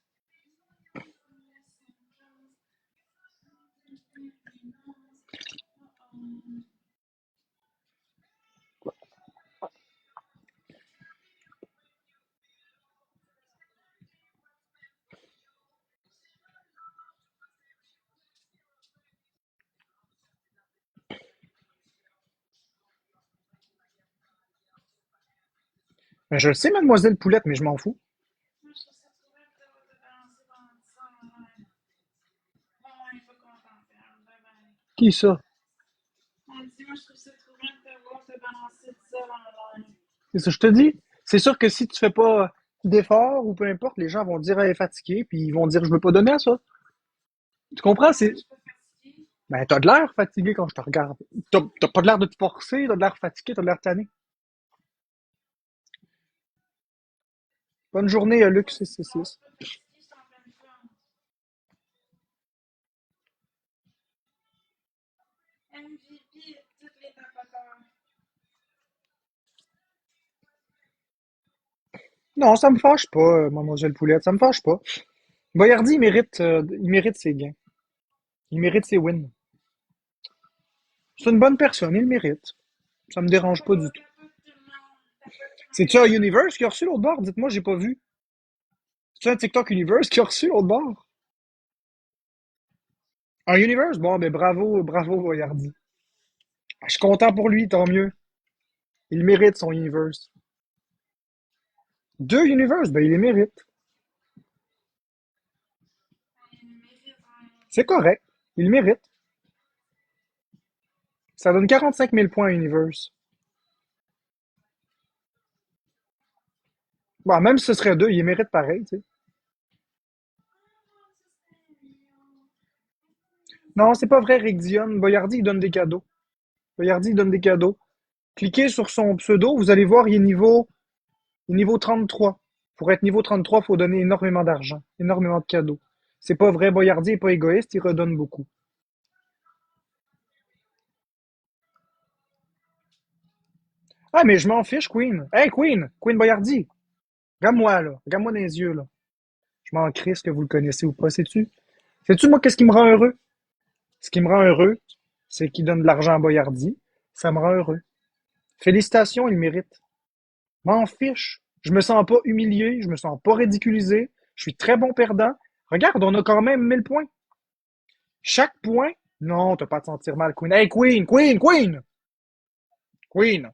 Ben, je le sais, mademoiselle Poulette, mais je m'en fous. Moi, je trouve ça trop bien de t'avoir te balancer pendant 10 ans. Ouais. Bon, ouais, faut qu'on t'en parle. Bye bye. Qui ça? On dit, moi, je trouve ça trop bien de t'avoir te balancer 10 ans en live. C'est ça, que je te dis. C'est sûr que si tu fais pas d'efforts ou peu importe, les gens vont dire elle est fatiguée puis ils vont dire je veux pas donner à ça. Tu comprends? Je suis pas fatiguée. Ben, t'as de l'air fatigué quand je te regarde. T'as pas de l'air de te forcer, t'as de l'air fatigué, t'as de l'air tanné. Bonne journée, Luc Non, je suis 666. pas fatiguée, je suis en pleine forme. MVP de toutes les tapoteurs. Non, ça me fâche pas, mademoiselle Poulette, ça me fâche pas. Boyardi, il mérite ses gains. Il mérite ses wins. C'est une bonne personne, il le mérite. Ça me dérange pas du tout. C'est-tu un Universe qui a reçu l'autre bord? Dites-moi, j'ai pas vu. C'est un TikTok Universe qui a reçu l'autre bord? Un Universe? Bon, ben bravo, bravo, Boyardi. Je suis content pour lui, tant mieux. Il mérite son Universe. Deux Universe? Ben il les mérite. C'est correct. Il mérite. Ça donne 45 000 points à Universe. Bon, même si ce serait deux, il mérite pareil, tu sais. Non, c'est pas vrai, Rick Dion. Boyardi, il donne des cadeaux. Boyardi, il donne des cadeaux. Cliquez sur son pseudo, vous allez voir, il est niveau 33. Pour être niveau 33, il faut donner énormément d'argent, énormément de cadeaux. C'est pas vrai, Boyardi est pas égoïste, il redonne beaucoup. Ah, mais je m'en fiche, Queen. Hey, Queen! Queen Boyardi! Regarde-moi, là. Regarde-moi dans les yeux, là. Je m'en crisse que vous le connaissez ou pas, sais-tu? Sais-tu, moi, qu'est-ce qui me rend heureux? Ce qui me rend heureux, c'est qu'il donne de l'argent à Boyardi. Ça me rend heureux. Félicitations, il mérite. M'en fiche. Je me sens pas humilié, je me sens pas ridiculisé. Je suis très bon perdant. Regarde, on a quand même 1000 points. Chaque point, non, t'as pas à te sentir mal, Queen. Hey, Queen, Queen, Queen! Queen!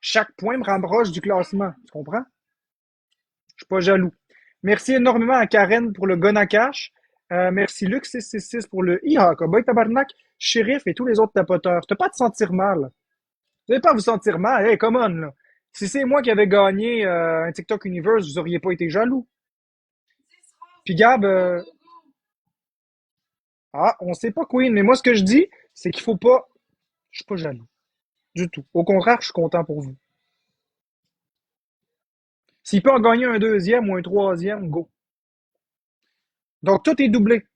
Chaque point me rapproche du classement. Tu comprends? Je suis pas jaloux. Merci énormément à Karen pour le gun à cash. Merci Luc666 pour le IHA, Cowboy Tabarnak, Shérif et tous les autres tapoteurs. T'as pas à te sentir mal. Vous n'allez pas à vous sentir mal. Hey, come on, là. Si c'est moi qui avais gagné un TikTok Universe, vous auriez pas été jaloux. Puis Gab, on sait pas Queen, mais moi ce que je dis, c'est qu'il faut pas. Je suis pas jaloux. Du tout. Au contraire, je suis content pour vous. S'il peut en gagner un deuxième ou un troisième, go. Donc tout est doublé.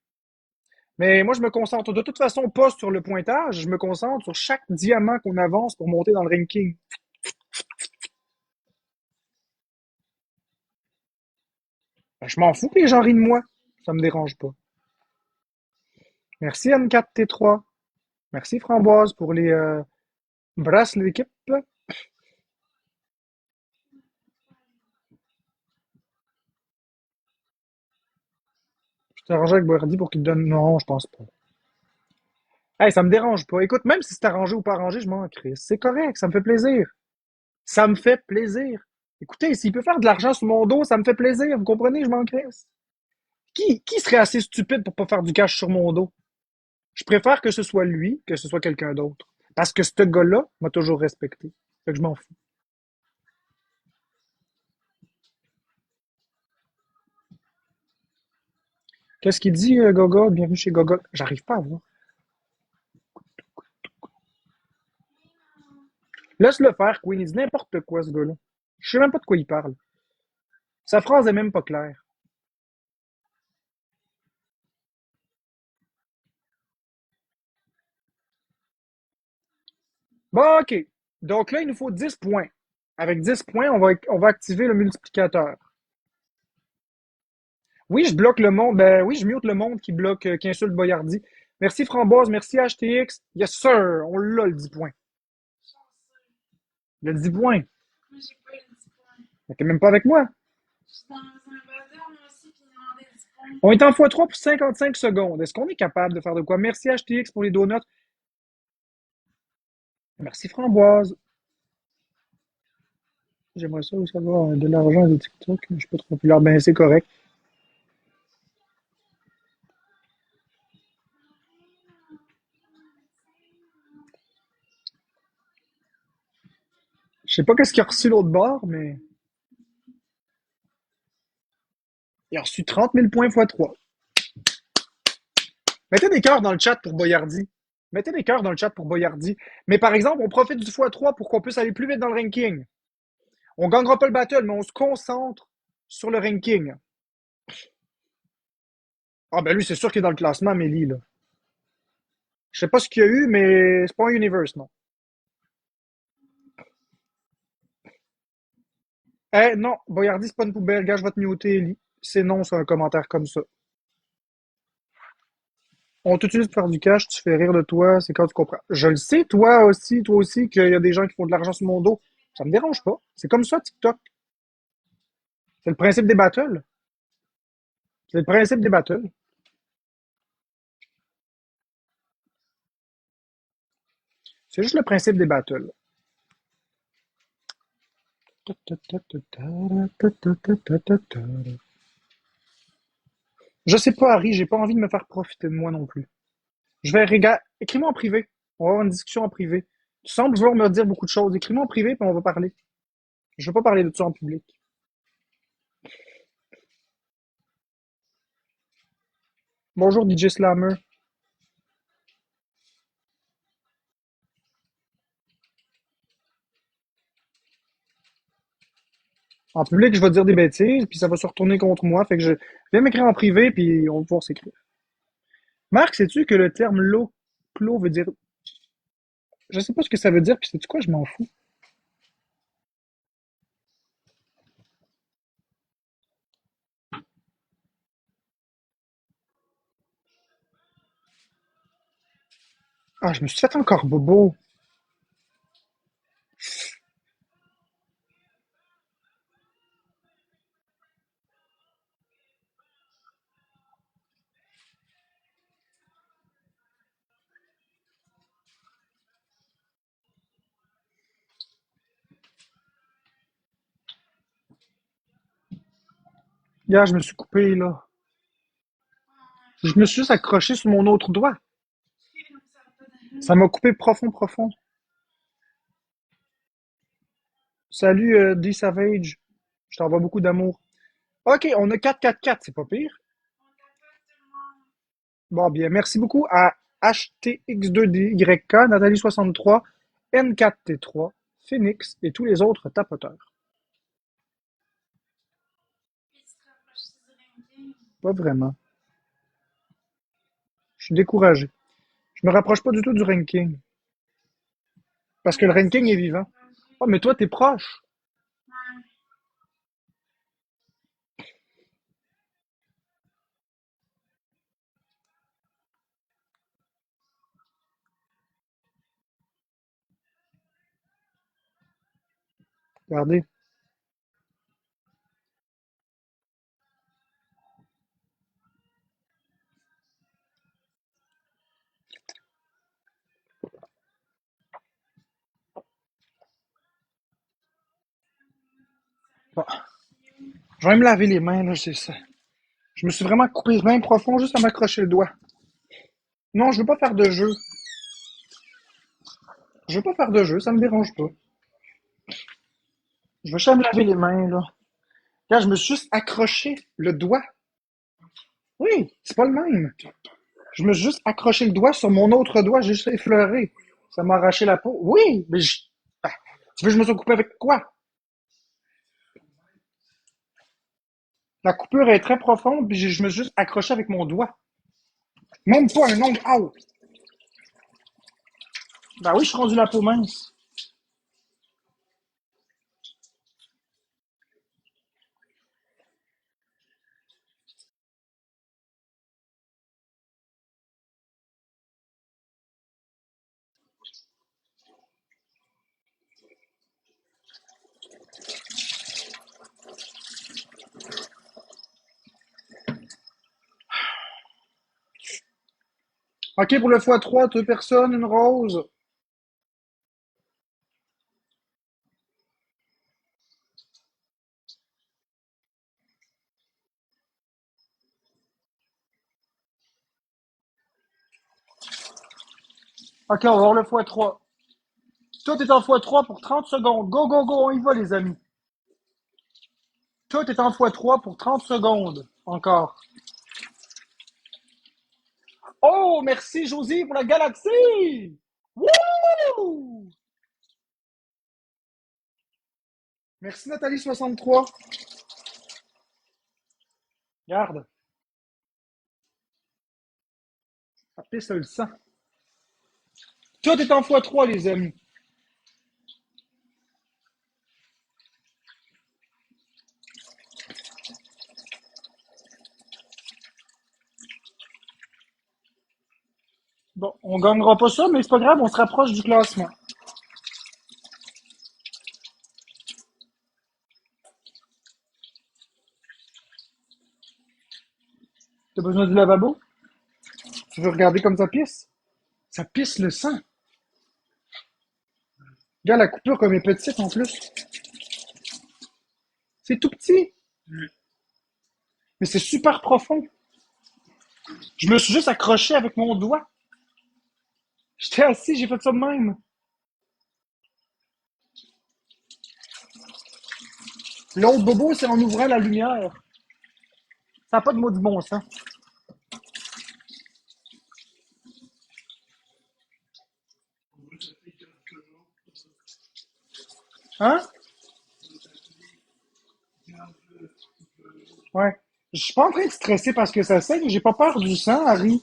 Mais moi, je me concentre de toute façon pas sur le pointage, je me concentre sur chaque diamant qu'on avance pour monter dans le ranking. Ben, je m'en fous que les gens rient de moi. Ça me dérange pas. Merci N4T3. Merci Framboise pour les bracelets d'équipe. Je t'ai arrangé avec Boyardi pour qu'il te donne. Non, je pense pas. Hey, ça me dérange pas. Écoute, même si c'est arrangé ou pas arrangé, je m'en crisse. C'est correct, ça me fait plaisir. Ça me fait plaisir. Écoutez, s'il peut faire de l'argent sur mon dos, ça me fait plaisir. Vous comprenez, je m'en crisse. Qui serait assez stupide pour pas faire du cash sur mon dos? Je préfère que ce soit lui que ce soit quelqu'un d'autre. Parce que ce gars-là m'a toujours respecté. Fait que je m'en fous. Qu'est-ce qu'il dit, Gogol? Bienvenue chez Gogol. J'arrive pas à voir. Laisse-le faire, Queen. Il dit n'importe quoi, ce gars-là. Je sais même pas de quoi il parle. Sa phrase est même pas claire. Bon, OK. Donc là, il nous faut 10 points. Avec 10 points, on va activer le multiplicateur. Oui, je bloque le monde. Ben oui, je mute le monde qui bloque, qui insulte Boyardi. Merci Framboise, merci HTX. Yes, sir. On l'a, le 10 points. Le 10 points. Moi, j'ai pas eu le 10 points. Mais t'es même pas avec moi. Je suis dans un bazar, moi aussi, puis il demandait 10 points. On est en x3 pour 55 secondes. Est-ce qu'on est capable de faire de quoi? Merci HTX pour les donuts. Merci Framboise. J'aimerais ça aussi avoir de l'argent de TikTok. Je suis pas trop populaire. Ben, c'est correct. Je sais pas qu'est-ce qu'il a reçu l'autre bord, mais il a reçu 30 000 points x3. Mettez des cœurs dans le chat pour Boyardi. Mettez des cœurs dans le chat pour Boyardi. Mais par exemple, on profite du x3 pour qu'on puisse aller plus vite dans le ranking. On gagnera pas le battle, mais on se concentre sur le ranking. Ah ben lui, c'est sûr qu'il est dans le classement, Mélie, là. Je sais pas ce qu'il y a eu, mais c'est pas un universe, non. Eh, non, Boyardi, c'est pas une poubelle. Gars, je vais te muter, Ellie. C'est non, c'est un commentaire comme ça. On t'utilise pour faire du cash, tu fais rire de toi, c'est quand tu comprends. Je le sais, toi aussi, qu'il y a des gens qui font de l'argent sur mon dos. Ça me dérange pas. C'est comme ça, TikTok. C'est le principe des battles. C'est le principe des battles. C'est juste le principe des battles. Je sais pas, Harry, j'ai pas envie de me faire profiter de moi non plus. Je vais regarder. Écris-moi en privé. On va avoir une discussion en privé. Tu sembles vouloir me dire beaucoup de choses. Écris-moi en privé, puis on va parler. Je veux pas parler de ça en public. Bonjour, DJ Slammer. En public, je vais dire des bêtises, puis ça va se retourner contre moi. Fait que je viens m'écrire en privé, puis on va pouvoir s'écrire. Marc, sais-tu que le terme clos veut dire. Je sais pas ce que ça veut dire, puis sais-tu quoi, je m'en fous. Ah, je me suis fait encore bobo. Hier, je me suis coupé, là. Je me suis juste accroché sur mon autre doigt. Ça m'a coupé profond, profond. Salut, D-Savage. Je t'envoie beaucoup d'amour. Ok, on a 4-4-4, c'est pas pire. Bon, bien, merci beaucoup à HTX2DYK, Nathalie63, N4T3, Phoenix et tous les autres tapoteurs. Pas vraiment. Je suis découragé. Je me rapproche pas du tout du ranking. Parce que le ranking est vivant. Oh, mais toi, t'es proche. Regardez. Bon. Je vais me laver les mains, là, c'est ça. Je me suis vraiment coupé les mains profond juste à m'accrocher le doigt. Non, je veux pas faire de jeu. Je veux pas faire de jeu, ça me dérange pas. Je veux juste me laver les mains, là. Là, je me suis juste accroché le doigt. Oui, c'est pas le même. Je me suis juste accroché le doigt sur mon autre doigt, j'ai juste effleuré. Ça m'a arraché la peau. Oui, mais ah, tu veux que je me sois coupé avec quoi? La coupure est très profonde, puis je me suis juste accroché avec mon doigt. Même pas un ongle. Ow! Ben oui, je suis rendu la peau mince. OK, pour le x3, deux personnes, une rose. OK, on va voir le x3. Tout est en x3 pour 30 secondes. Go, go, go, on y va, les amis. Tout est en x3 pour 30 secondes. Encore. Oh, merci, Josie, pour la galaxie! Wouh! Merci, Nathalie63. Regarde. Ça pisse le sang. Tout est en x3, les amis. Bon, on gagnera pas ça, mais c'est pas grave, on se rapproche du classement. T'as besoin du lavabo? Tu veux regarder comme ça pisse? Ça pisse le sang. Regarde la coupure comme elle est petite en plus. C'est tout petit, mais c'est super profond. Je me suis juste accroché avec mon doigt. J'étais assis, j'ai fait ça de même. L'autre bobo, c'est en ouvrant la lumière. Ça n'a pas de mot du bon sens. Hein? Ouais. Je suis pas en train de stresser parce que ça saigne. J'ai pas peur du sang, Harry.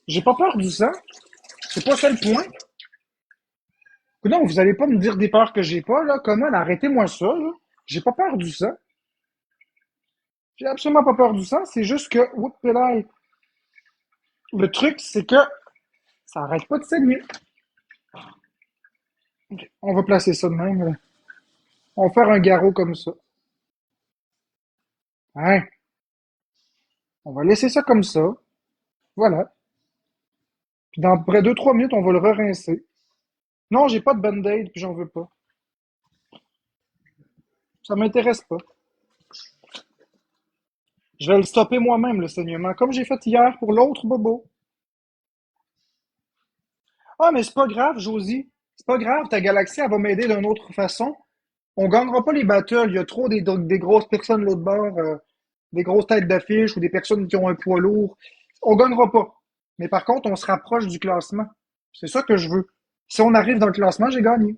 J'ai pas peur du sang. C'est pas ça le point. Non, vous allez pas me dire des peurs que j'ai pas, là. Comment? Arrêtez-moi ça, là. J'ai pas peur du sang. J'ai absolument pas peur du sang. C'est juste que, oups, là, le truc, c'est que ça arrête pas de saigner. Ok, on va placer ça de même, là. On va faire un garrot comme ça. Hein? On va laisser ça comme ça. Voilà. Puis dans près 2-3 minutes, on va le re-rincer. Non, j'ai pas de band-aid, puis j'en veux pas. Ça m'intéresse pas. Je vais le stopper moi-même, le saignement, comme j'ai fait hier pour l'autre bobo. Ah, mais c'est pas grave, Josie. C'est pas grave, ta galaxie, elle va m'aider d'une autre façon. On gagnera pas les battles. Il y a trop des grosses personnes de l'autre bord, des grosses têtes d'affiche ou des personnes qui ont un poids lourd. On gagnera pas. Mais par contre, on se rapproche du classement. C'est ça que je veux. Si on arrive dans le classement, j'ai gagné.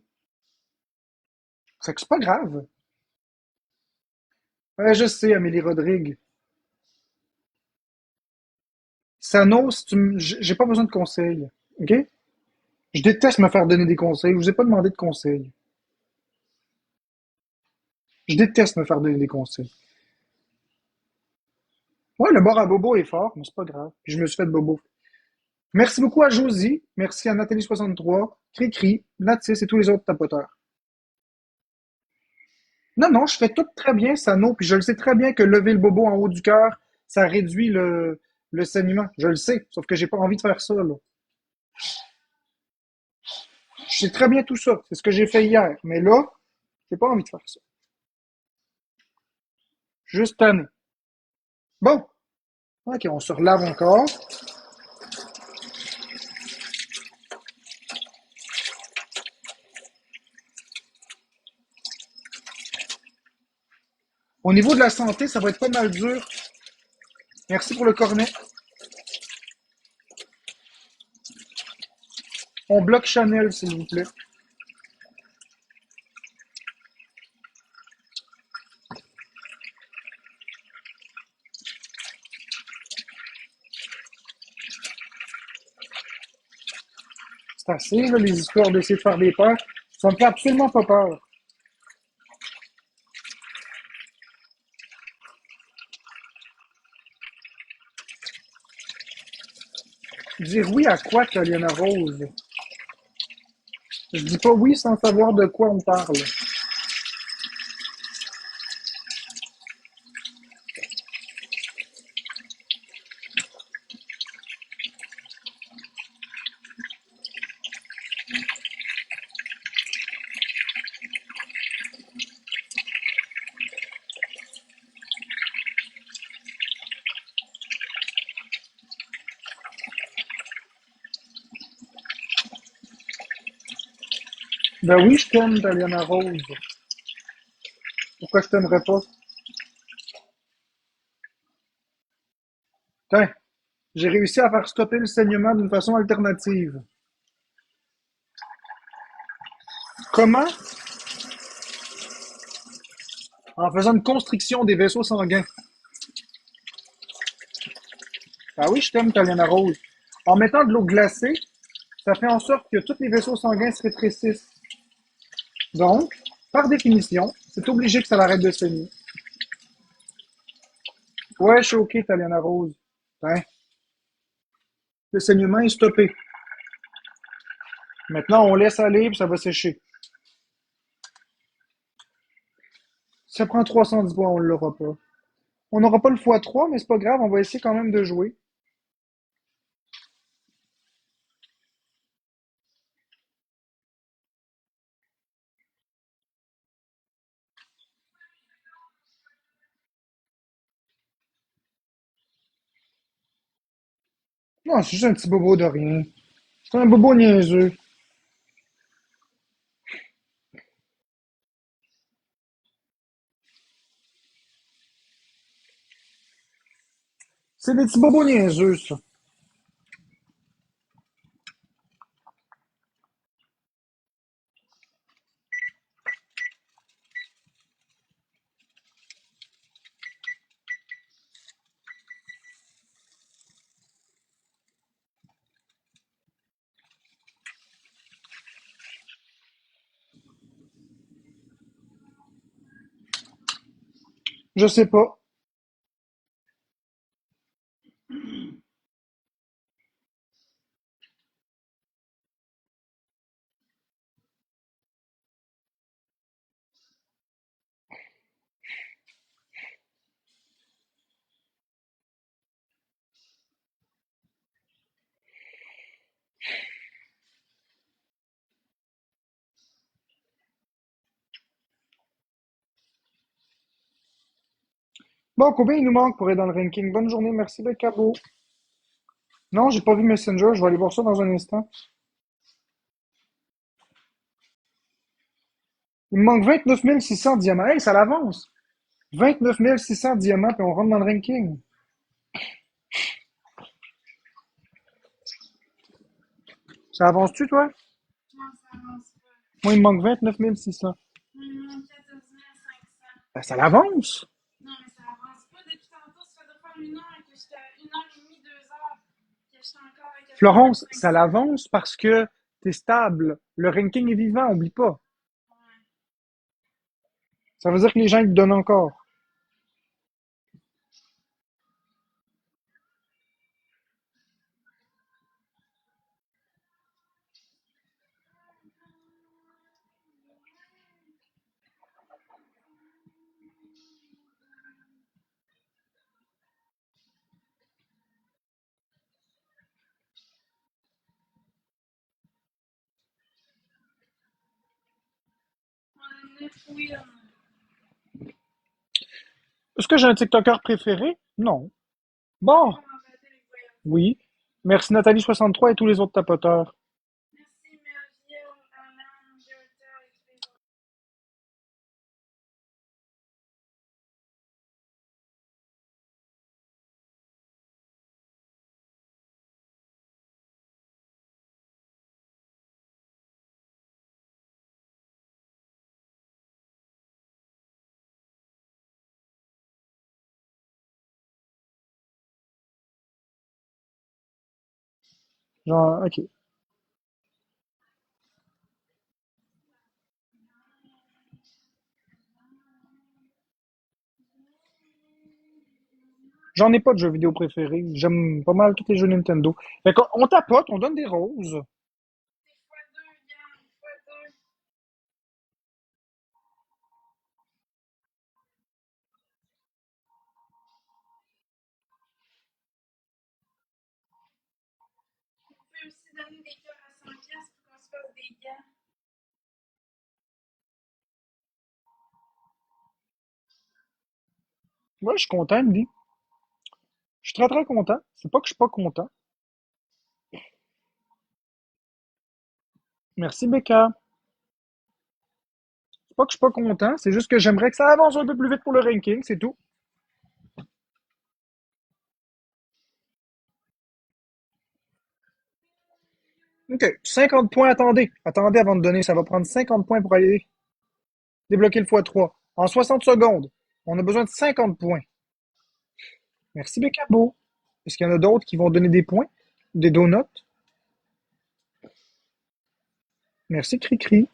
C'est que c'est pas grave. Ouais, je sais, Amélie Rodrigue. Sano, si j'ai pas besoin de conseils. OK? Je déteste me faire donner des conseils. Je vous ai pas demandé de conseils. Je déteste me faire donner des conseils. Ouais, le bar à bobo est fort, mais c'est pas grave. Puis je me suis fait de bobo. Merci beaucoup à Josie. Merci à Nathalie63, Cricri, Natis et tous les autres tapoteurs. Non, non, je fais tout très bien, Sano, puis je le sais très bien que lever le bobo en haut du cœur, ça réduit le saignement. Je le sais, sauf que j'ai pas envie de faire ça, là. Je sais très bien tout ça. C'est ce que j'ai fait hier. Mais là, j'ai pas envie de faire ça. Juste tanné. Bon. Ok, on se relave encore. Au niveau de la santé, ça va être pas mal dur. Merci pour le cornet. On bloque Chanel, s'il vous plaît. C'est assez, là, les histoires d'essayer de faire des peurs. Ça me fait absolument pas peur. Dire oui à quoi, Taliana Rose? Je dis pas oui sans savoir de quoi on parle. Ben oui, je t'aime, Taliana Rose. Pourquoi je t'aimerais pas? Tiens, j'ai réussi à faire stopper le saignement d'une façon alternative. Comment? En faisant une constriction des vaisseaux sanguins. Ah oui, je t'aime, Taliana Rose. En mettant de l'eau glacée, ça fait en sorte que tous les vaisseaux sanguins se rétrécissent. Donc, par définition, c'est obligé que ça arrête de saigner. Ouais, je suis ok, Taliana Rose. Hein? Le saignement est stoppé. Maintenant, on laisse aller puis ça va sécher. Si ça prend 310 points, on ne l'aura pas. On n'aura pas le x3, mais c'est pas grave, on va essayer quand même de jouer. Non, c'est juste un petit bobo de rien. C'est un bobo niaiseux. C'est des petits bobos niaiseux, ça. Je sais pas. Bon, combien il nous manque pour être dans le ranking? Bonne journée, merci Becabo. Non, j'ai pas vu Messenger, je vais aller voir ça dans un instant. Il me manque 29 600 diamants. Hey, ça l'avance! 29 600 diamants, puis on rentre dans le ranking. Ça avance-tu, toi? Non, ça avance pas. Moi, il me manque 29 600. Il me manque 14 500. Ben, ça l'avance! Non, mais ça avance pas. Depuis tantôt, ça fait de faire une heure que j'étais à 1h30, 2 heures, que j'étais encore à 14 Florence, 500. ça l'avance parce que t'es stable. Le ranking est vivant, oublie pas. Ouais. Ça veut dire que les gens, ils te donnent encore. On a 9 wheels. Est-ce que j'ai un TikToker préféré? Non. Bon, On va battre les voyants. oui. Merci Nathalie63 et tous les autres tapoteurs. Merci Melville, Alan, Gerta et tous les autres. Genre, ok. J'en ai pas de jeux vidéo préférés. J'aime pas mal tous les jeux Nintendo. Fait qu'on on tapote, on donne des roses. Des fois deux, Yann, des fois deux. Vous pouvez aussi donner des cœurs à 100 piastres pour qu'on se fasse des gants. Ouais, je suis content, Andy. Je suis très très content. C'est pas que je suis pas content. Merci, Becca. C'est pas que je suis pas content, c'est juste que j'aimerais que ça avance un peu plus vite pour le ranking, c'est tout. OK. 50 points, attendez. Attendez avant de donner. Ça va prendre 50 points pour aller débloquer le x3. En 60 secondes. On a besoin de 50 points. Merci, Beccabo. Est-ce qu'il y en a d'autres qui vont donner des points? Des donuts? Merci, Cricri.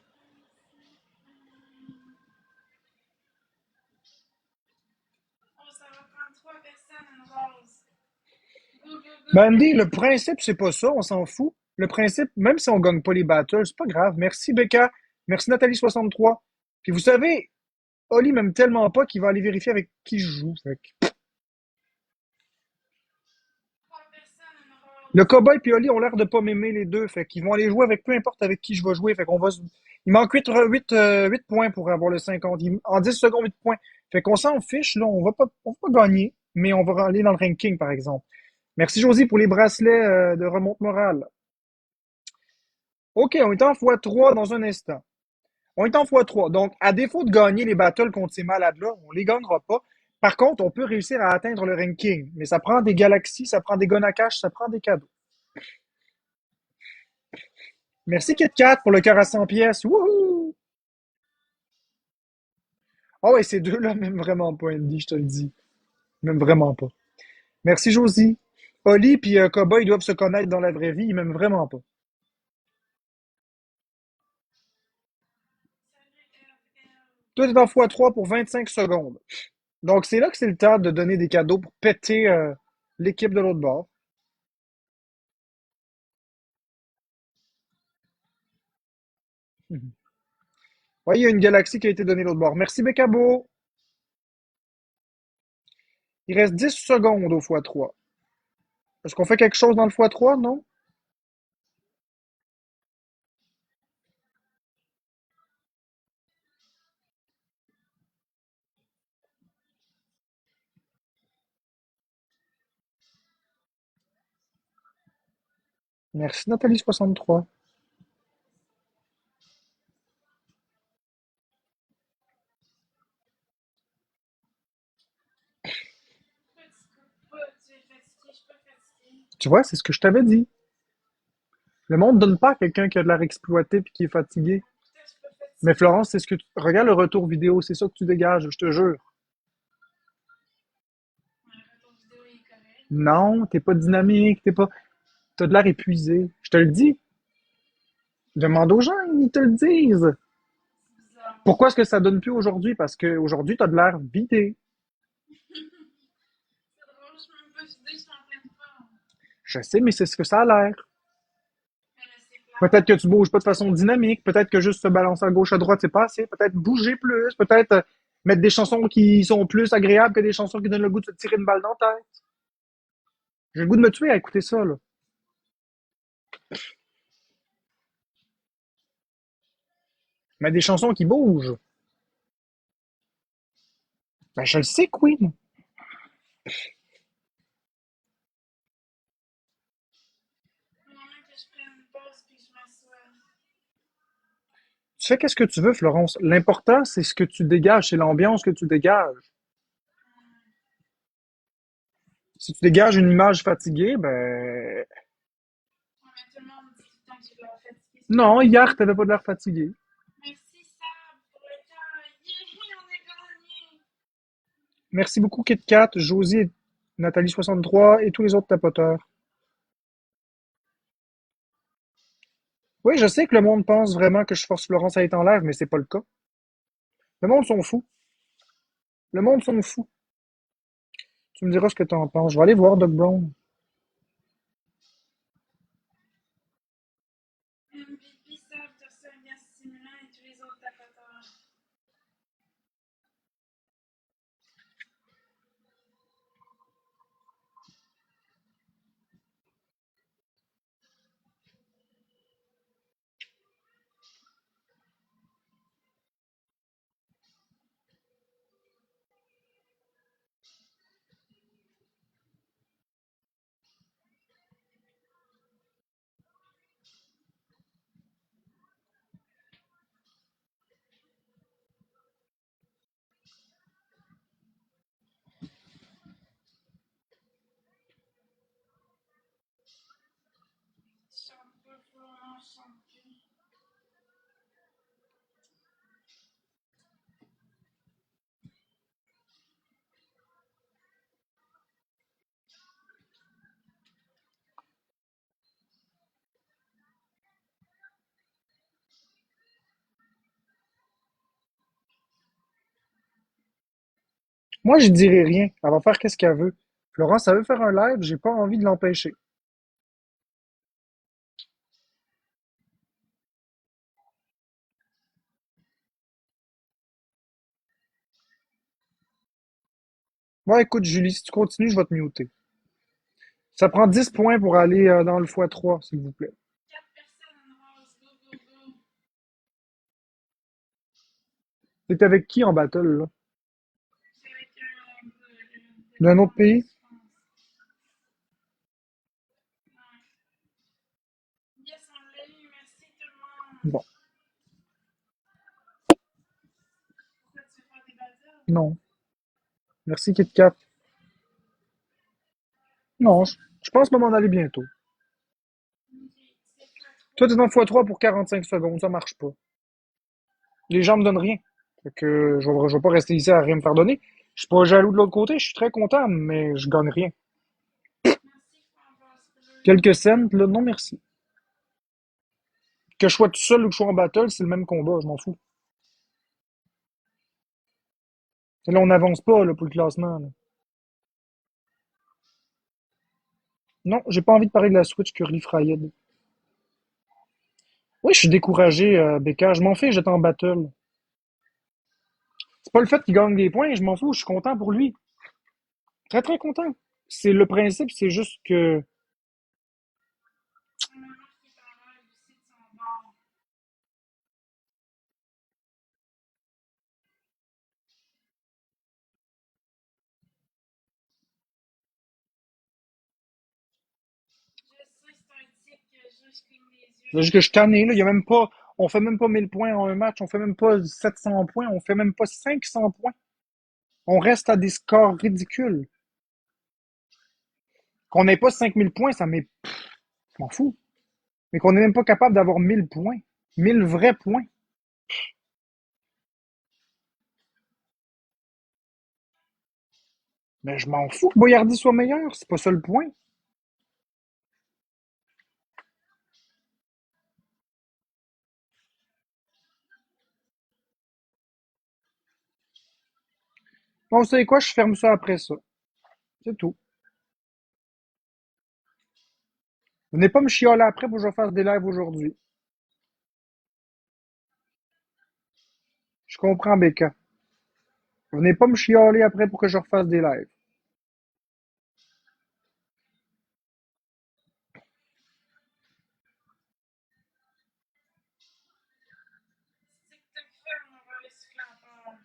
Oh, ça va prendre 3 personnes, une rose. Go, go, go. Ben, Andy, le principe, c'est pas ça, on s'en fout. Le principe, même si on gagne pas les battles, c'est pas grave. Merci, Becca. Merci, Nathalie63. Puis vous savez, Oli m'aime tellement pas qu'il va aller vérifier avec qui je joue. Le cowboy et Oli ont l'air de pas m'aimer les deux. Fait qu'ils vont aller jouer avec peu importe avec qui je vais jouer. Fait qu'on va Il manque 8 points pour avoir le 50. En 10 secondes, 8 points. Fait qu'on s'en fiche, là. On va pas gagner, mais on va aller dans le ranking, par exemple. Merci, Josie, pour les bracelets de remonte morale. OK, on est en x3 dans un instant. On est en x3. Donc, à défaut de gagner les battles contre ces malades-là, on les gagnera pas. Par contre, on peut réussir à atteindre le ranking. Mais ça prend des galaxies, ça prend des guns à cash, ça prend des cadeaux. Merci KitKat pour le cœur à 100 pièces. Wouhou! Ah ouais, ces deux-là m'aiment vraiment pas, Andy, je te le dis. Ils m'aiment vraiment pas. Merci, Josie. Oli puis Cowboy doivent se connaître dans la vraie vie. Ils m'aiment vraiment pas. Tout est en x3 pour 25 secondes. Donc, c'est là que c'est le temps de donner des cadeaux pour péter l'équipe de l'autre bord. Mhm. Oui, il y a une galaxie qui a été donnée de l'autre bord. Merci, Bécabo. Il reste 10 secondes au x3. Est-ce qu'on fait quelque chose dans le x3, non? Merci, Nathalie63. Tu vois, c'est ce que je t'avais dit. Le monde ne donne pas à quelqu'un qui a de l'air exploité et qui est fatigué. Mais Florence, c'est ce que tu... Regarde le retour vidéo, c'est ça que tu dégages, je te jure. Non, t'es pas dynamique, t'es pas... T'as de l'air épuisé. Je te le dis. Demande aux gens, ils te le disent. Pourquoi est-ce que ça donne plus aujourd'hui? Parce qu'aujourd'hui, t'as de l'air vidé. Je sais, mais c'est ce que ça a l'air. Peut-être que tu bouges pas de façon dynamique, peut-être que juste se balancer à gauche, à droite, c'est pas assez, peut-être bouger plus, peut-être mettre des chansons qui sont plus agréables que des chansons qui donnent le goût de se tirer une balle dans la tête. J'ai le goût de me tuer à écouter ça, là. Mais des chansons qui bougent. Ben, je le sais, Queen. Tu fais qu'est-ce que tu veux, Florence. L'important, c'est ce que tu dégages, c'est l'ambiance que tu dégages. Si tu dégages une image fatiguée, ben... Non, hier, t'avais pas de l'air fatigué. Merci beaucoup, KitKat, Josie, Nathalie63 et tous les autres tapoteurs. Oui, je sais que le monde pense vraiment que je force Florence à être en live, mais c'est pas le cas. Le monde sont fous. Le monde sont fous. Tu me diras ce que t'en penses. Je vais aller voir Doc Brown. Moi, je dirai rien. Elle va faire qu'est-ce qu'elle veut. Florence, elle veut faire un live, j'ai pas envie de l'empêcher. Ouais, écoute, Julie, si tu continues, je vais te muter. Ça prend 10 points pour aller dans le x3, s'il vous plaît. 4 personnes en rose. Go, go, go. T'es avec qui en battle, là? C'est avec D'un autre pays? je pense. Yes, on l'a eu. Merci tout le monde. Bon, Pourquoi tu veux faire des battles? non. Merci, Kit Kat. Non, je pense m'en aller bientôt. Ok, c'est Toi, x3. t'es en x3 pour 45 secondes, ça marche pas. Les gens me donnent rien. Fait que je vais pas rester ici à rien me faire donner. Je suis pas jaloux de l'autre côté, je suis très content, mais je gagne rien. Merci, Fanbase Bleu. Quelques cents, là, non merci. Que je sois tout seul ou que je sois en battle, c'est le même combat, je m'en fous. Là, on n'avance pas là, pour le classement. Là. Non, j'ai pas envie de parler de la Switch Curly Fried. Oui, je suis découragé, Becca. Je m'en fiche, j'étais en battle. C'est pas le fait qu'il gagne des points, je m'en fous, je suis content pour lui. Très très content. C'est le principe, c'est juste que. Ma maman qui est en live aussi de son bord. Je sais, c'est un tic que je cligne les yeux. C'est juste que je suis tanné, là. Il y a même pas. On fait même pas 1000 points en un match, on fait même pas 700 points, on fait même pas 500 points. On reste à des scores ridicules. Qu'on n'ait pas 5000 points, ça m'est. Je m'en fous. Mais qu'on n'est même pas capable d'avoir 1000 points. 1000 vrais points. Mais je m'en fous que Boyardi soit meilleur, c'est pas ça le point. Bon, vous savez quoi, je ferme ça après ça. C'est tout. Venez pas me chialer après pour que je fasse des lives aujourd'hui. Je comprends, Becca. Venez pas me chialer après pour que je refasse des lives. C'est que t'as fait, on va les siffler encore.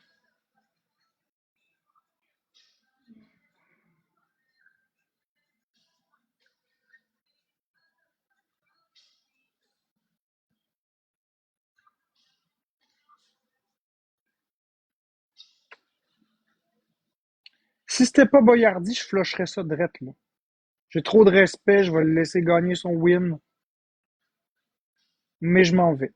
Si c'était pas Boyardi, je flusherais ça drette, là. J'ai trop de respect, je vais le laisser gagner son win. Mais je m'en vais.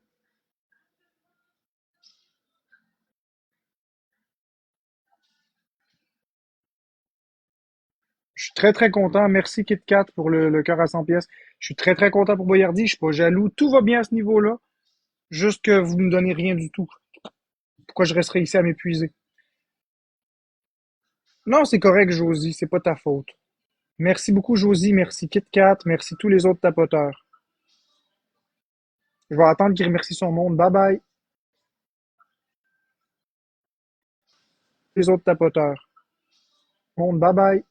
Je suis très très content. Merci Kit Kat pour le cœur à 100 pièces. Je suis très très content pour Boyardi. Je suis pas jaloux. Tout va bien à ce niveau-là. Juste que vous me donnez rien du tout. Pourquoi je resterais ici à m'épuiser? Non, c'est correct, Josie. C'est pas ta faute. Merci beaucoup, Josie. Merci Kit Kat. Merci tous les autres tapoteurs. Je vais attendre qu'il remercie son monde. Bye bye. Les autres tapoteurs. Monde, bye bye.